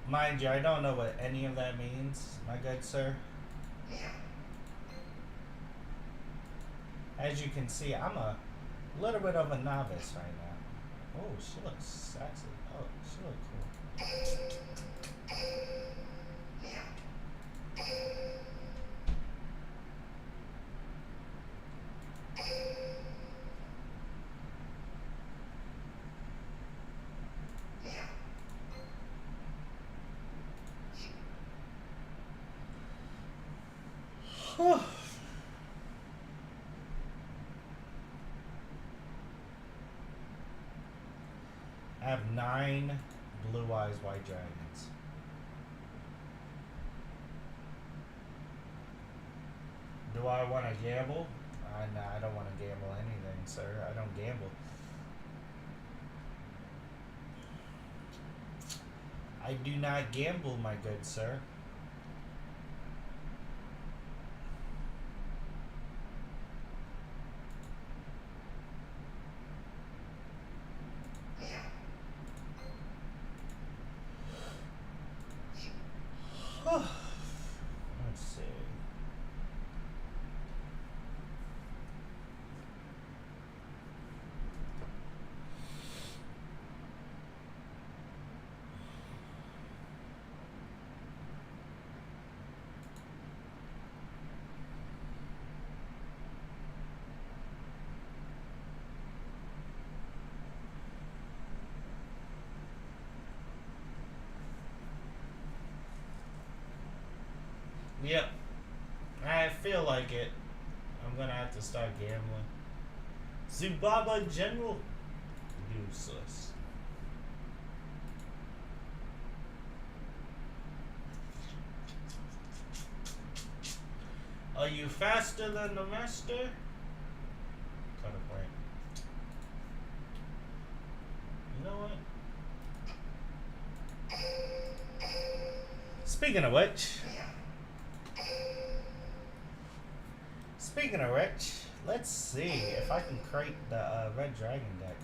Speaker 5: Mind you, I don't know what any of that means, my good sir. As you can see, I'm a little bit of a novice right now. Oh, she looks sexy. Oh, she looks cool. I have 9 blue eyes white dragons. Do I want to gamble? Nah, I don't want to gamble anything, sir. I don't gamble. I do not gamble, my good sir. Let's see. Yep. I feel like it. I'm gonna have to start gambling. Zubaba General. Useless. Are you faster than the master? Kind of point. You know what? Speaking of which, let's see if I can create the Red Dragon deck.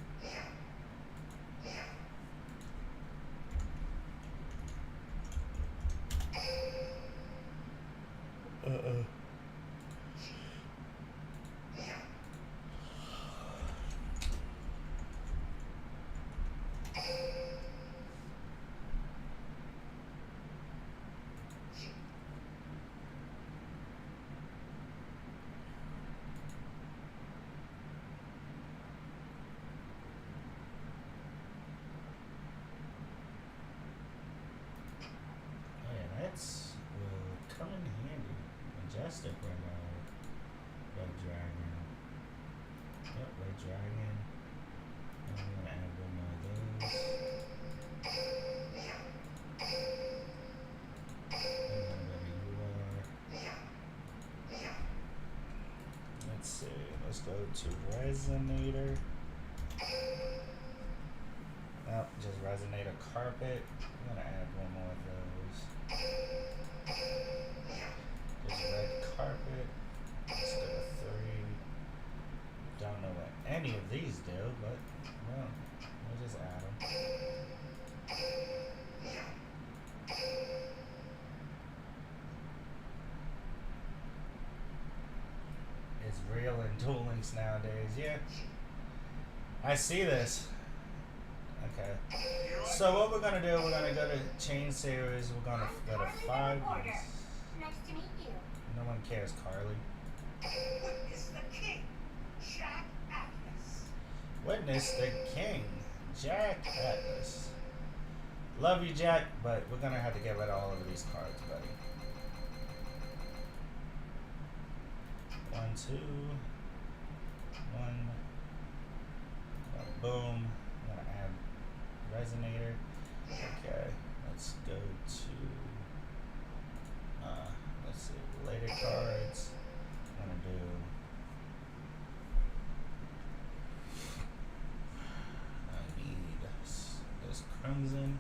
Speaker 5: cards will come in handy. Majestic Red Dragon. Yep, Red Dragon. And I'm gonna add one more of those. Let's see. Let's go to Resonator. Oh, just Resonator Carpet. I'm gonna add one more of those. Just Red Carpet. Let's go to 3. Don't know what any of these do, but well, we'll just add them. It's real in Duel Links nowadays, yeah. I see this. Okay. So what we're gonna do, we're gonna go to chain series, we're gonna go to 5 years.
Speaker 12: Nice to meet you.
Speaker 5: No one cares, Carly.
Speaker 13: Witness the king, Jack Atlas.
Speaker 5: Witness the king, Jack Atlas. Love you, Jack, but we're gonna have to get rid of all of these cards, buddy. 1, 2, 1. Boom. I'm gonna add Resonator. Okay, let's go to let's see, later cards. I'm gonna do I need this Crimson.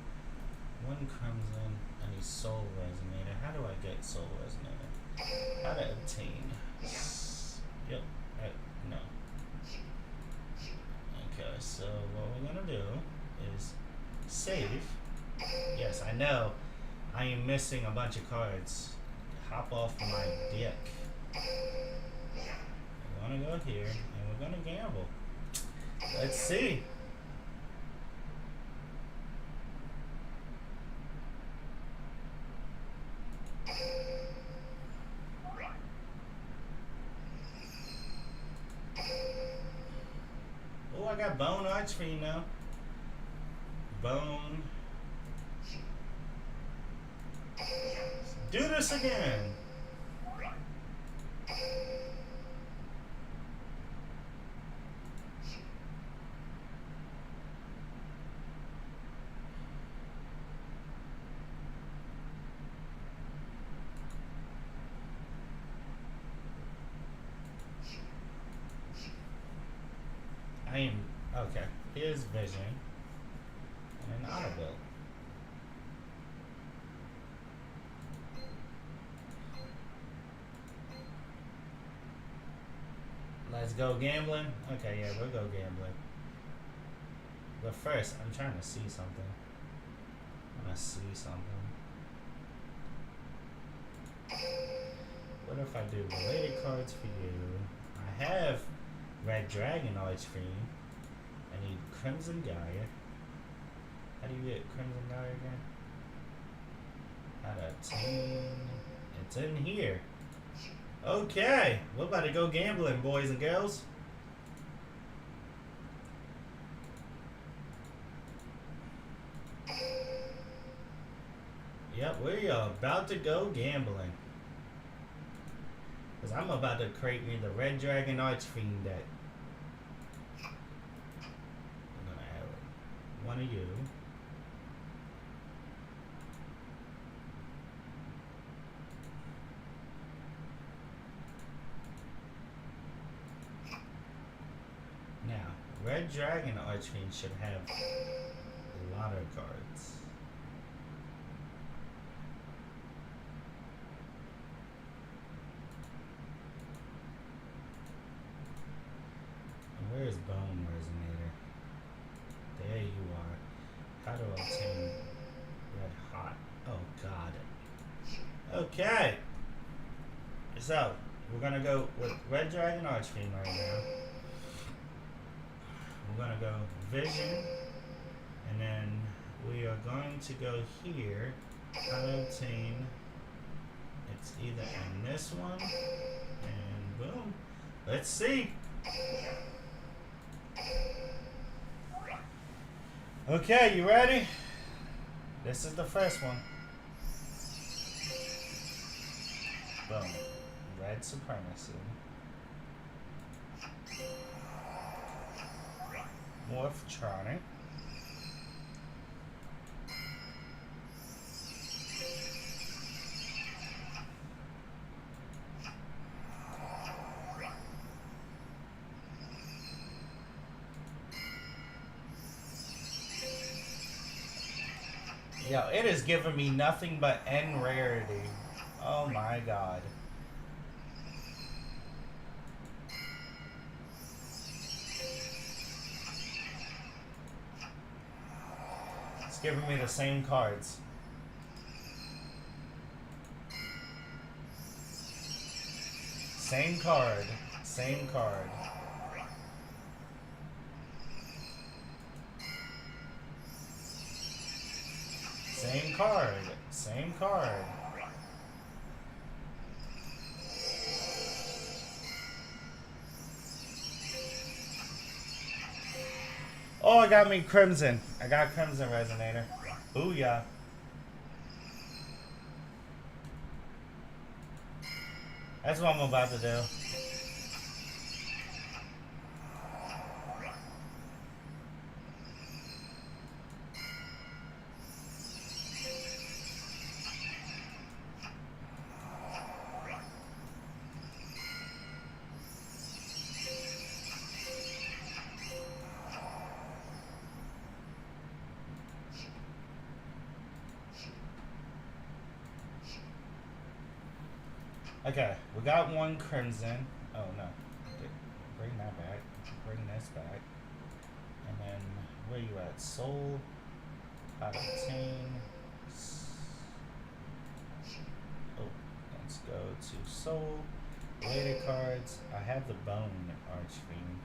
Speaker 5: 1 Crimson. I need Soul Resonator. How do I get Soul Resonator? How to obtain? Yep. No. Okay, so what we're gonna do is save. Yes, I know I am missing a bunch of cards. Hop off my dick. We're gonna go here and we're gonna gamble. Let's see. Oh, I got Bone Archfiend now. Bone. Let's do this again. I am okay. Here's Vision and an Audible. Let's go gambling. Okay, yeah, we'll go gambling. But first, I'm trying to see something. I'm gonna see something. What if I do related cards for you? I have Red Dragon Archfiend. I need Crimson Gaia. How do you get Crimson Gaia again? How to obtain? It's in here. Okay, we're about to go gambling, boys and girls. Yep, we are about to go gambling. Because I'm about to create me the Red Dragon Archfiend deck. I'm going to add one of you. Now, Red Dragon Archfiend should have a lot of cards. Where's Bone Resonator? There you are. How to obtain Red Hot? Oh god. Okay. So, we're gonna go with Red Dragon Archfiend right now. We're gonna go Vision. And then we are going to go here. How to obtain. It's either in this one. And boom. Let's see. Okay, you ready? This is the first one. Boom. Red supremacy. Morphtronic. Yo, it is giving me nothing but N rarity. Oh my god. It's giving me the same cards. Same card. Same card. Same card. Same card. Oh, I got me Crimson. I got Crimson Resonator. Booyah. That's what I'm about to do. Okay, we got one Crimson. Oh no. Bring that back. Bring this back. And then, where you at? Soul. Out of 10. Oh, let's go to Soul. Later cards. I have the Bone Archfiend.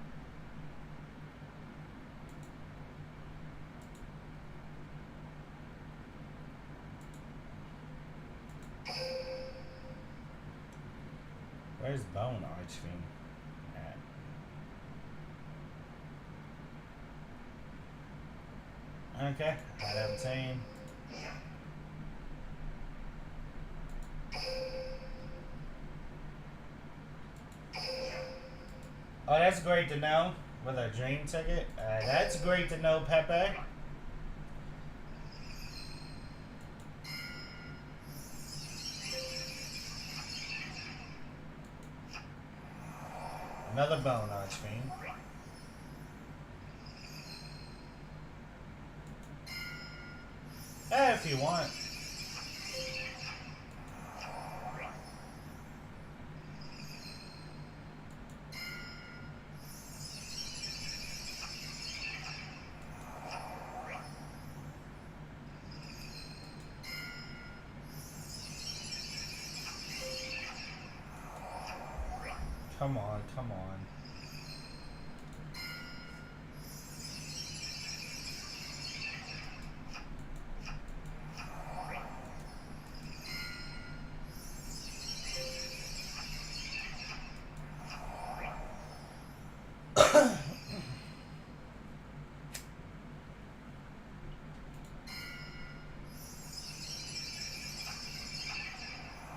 Speaker 5: Where's Bone Archfiend at? Okay, I'd obtain. Oh, that's great to know. With a dream ticket. That's great to know, Pepe. Another Bone Archfiend. If you want. Come on, come on.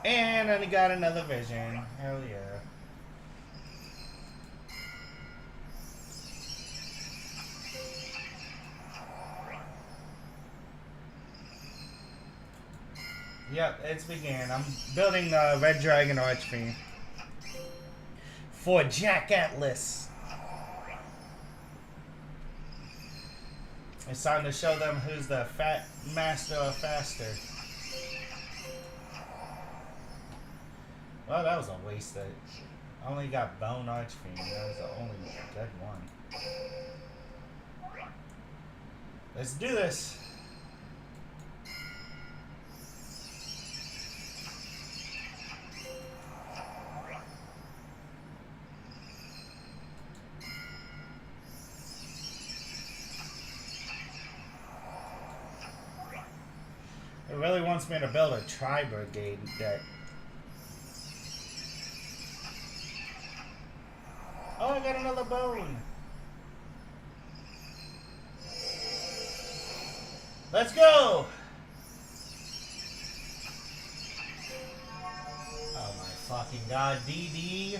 Speaker 5: And then he got another vision. Hell yeah. Yep, it's began. I'm building the Red Dragon Archfiend for Jack Atlas. It's time to show them who's the fat master of faster. Well, that was a waste. I only got Bone Archfiend. That was the only good one. Let's do this. It really wants me to build a Tri-Brigade deck. Oh, I got another bone. Let's go. Oh my fucking god, DD.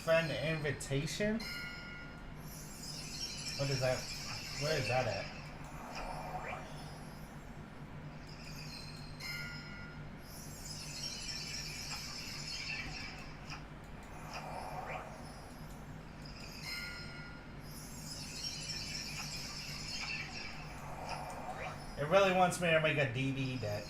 Speaker 5: Friend invitation? What is that? Where is that at? It really wants me to make a DD deck.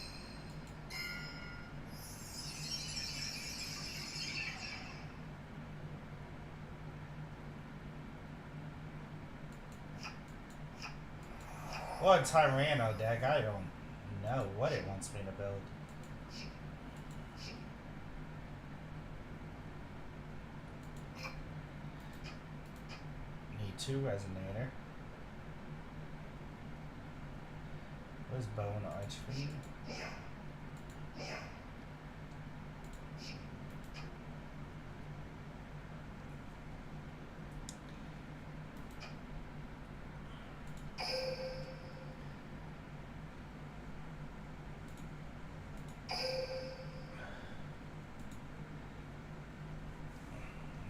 Speaker 5: Or a Tyranno deck, I don't know what it wants me to build. Need 2 Resonator. Where's Bow and Archfiend?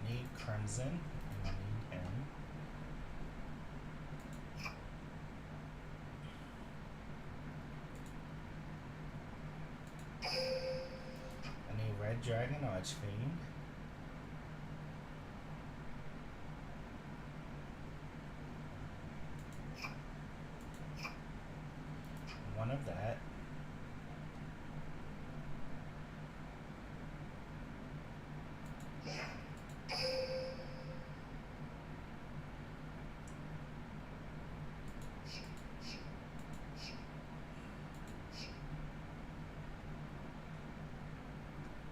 Speaker 5: Need Crimson, and I need him. I need Red Dragon Archfiend. One of that.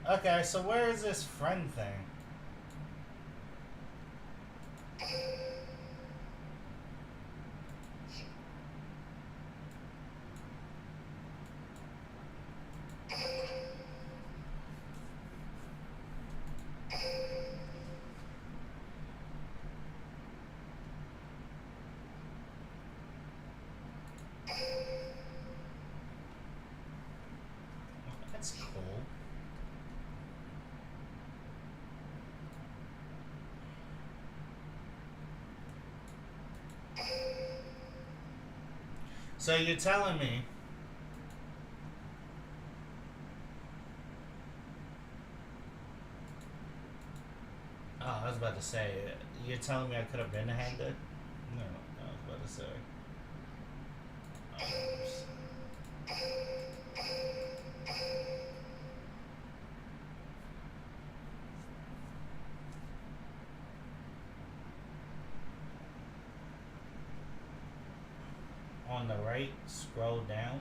Speaker 5: Okay, so where is this friend thing? That's cool. So you're telling me oh, I was about to say, you're telling me I could have been handed? No, I was about to say. On the right, scroll down.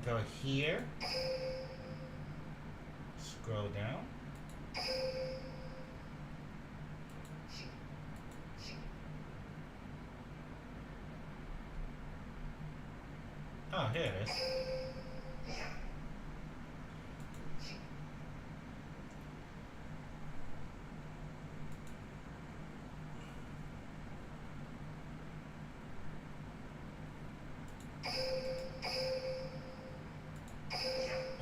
Speaker 5: Go here. Scroll down. Oh, here it is.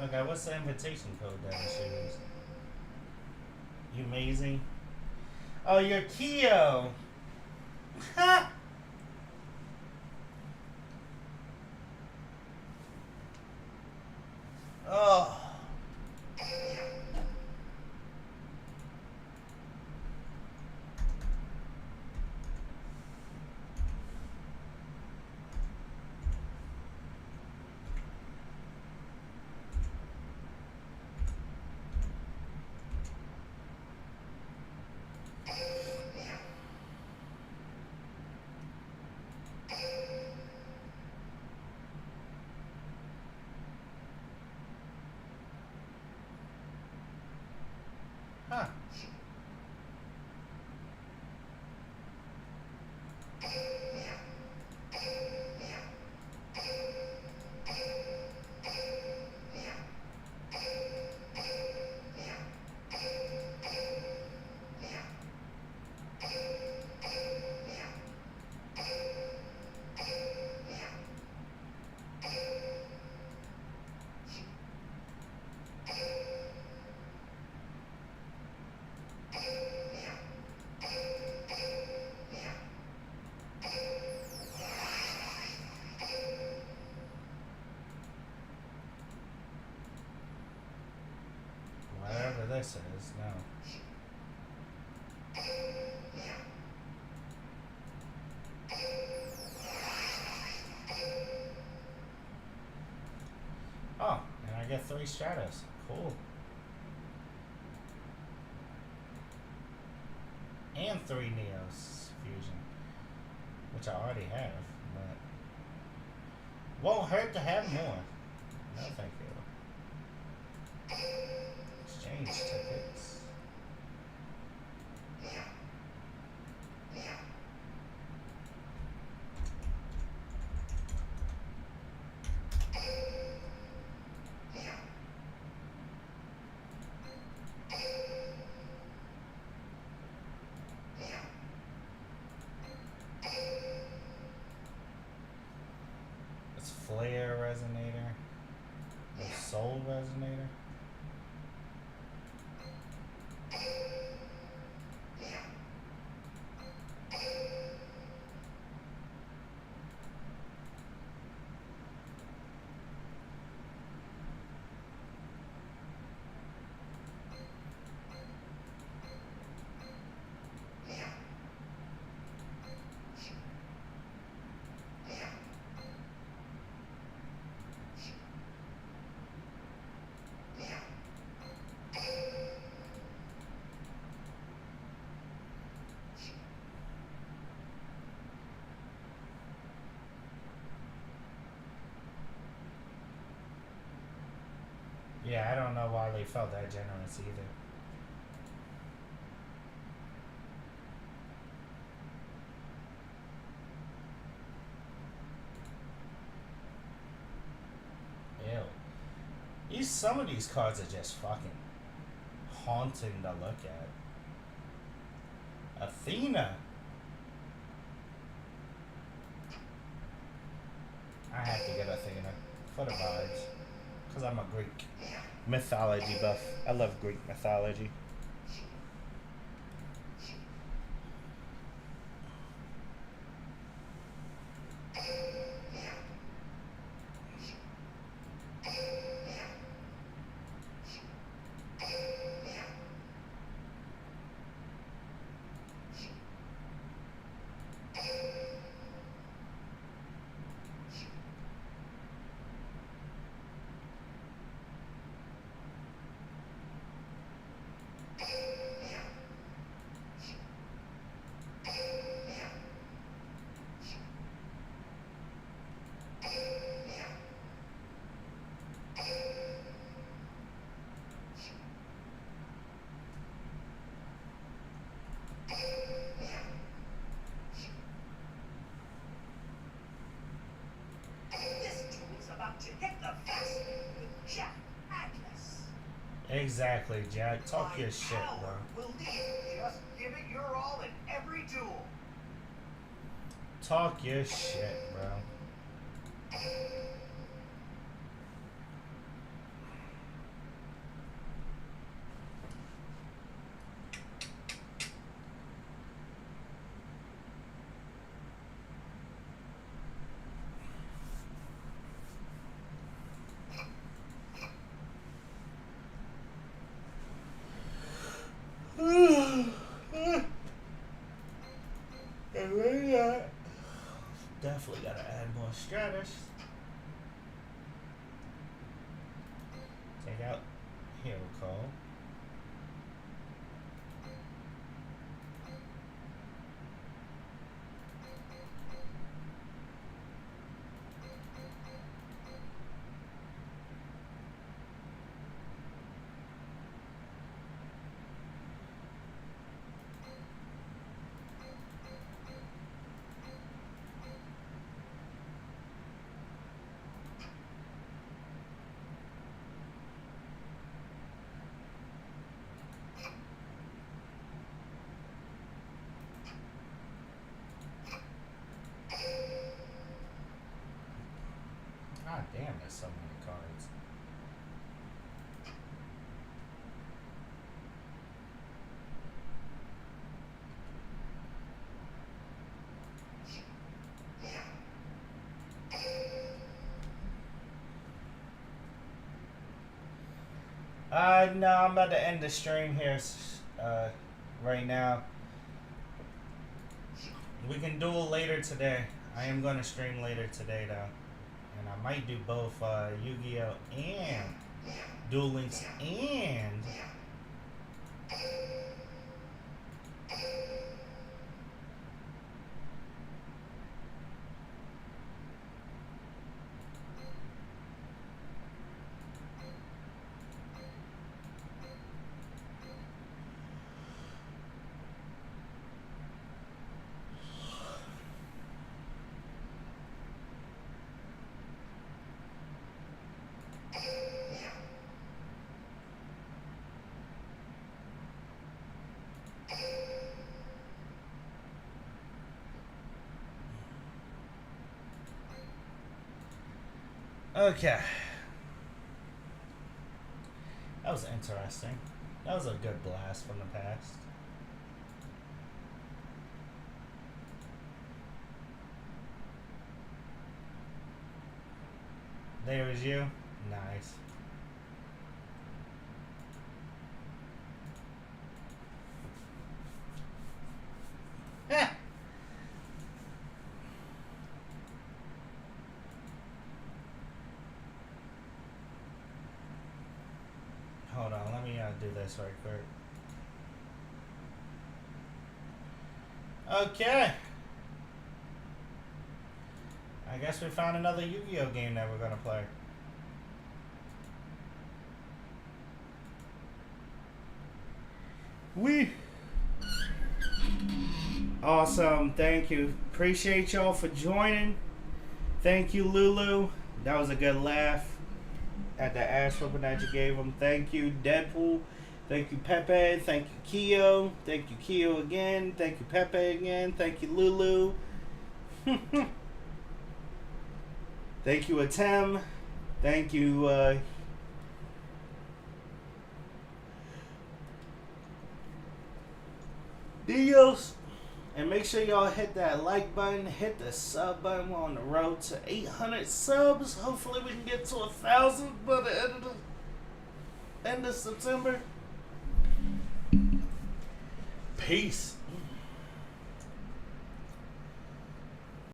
Speaker 5: Okay, what's the invitation code that I should use? You amazing? Oh, you're Keo! Ha! Oh. Whatever this is, no. Oh, and I get 3 Stratos. Cool. And 3 Neos fusion, which I already have, but won't hurt to have more. No, thank you. Exchange tickets. It's Flare Resonator. The Soul Resonator. Yeah, I don't know why they felt that generous either. Ew. Some of these cards are just fucking haunting to look at. Athena. I have to get Athena for the vibes. Because I'm a Greek mythology buff. I love Greek mythology. Exactly, Jack. Talk your shit, bro.
Speaker 13: Will lead. Just give it your all in every duel.
Speaker 5: Talk your shit, bro. Definitely gotta add more Stratus. Take out Hero Call. There's so many cards. No, I'm about to end the stream here right now. We can duel later today. I am going to stream later today, though. And I might do both Yu-Gi-Oh! And Duel Links and... Okay. That was interesting. That was a good blast from the past. There is you. Nice. Ah. Hold on, let me do this right quick. Okay. I guess we found another Yu-Gi-Oh game that we're gonna play. Awesome, thank you. Appreciate y'all for joining. Thank you, Lulu. That was a good laugh at the ass whooping that you gave him. Thank you, Deadpool. Thank you, Pepe. Thank you, Keo. Thank you, Keo again. Thank you, Pepe again. Thank you, Lulu. Thank you, Atem. Thank you, Dios. And make sure y'all hit that like button, hit the sub button. We're on the road to 800 subs. Hopefully we can get to 1,000 by the end of September. Peace.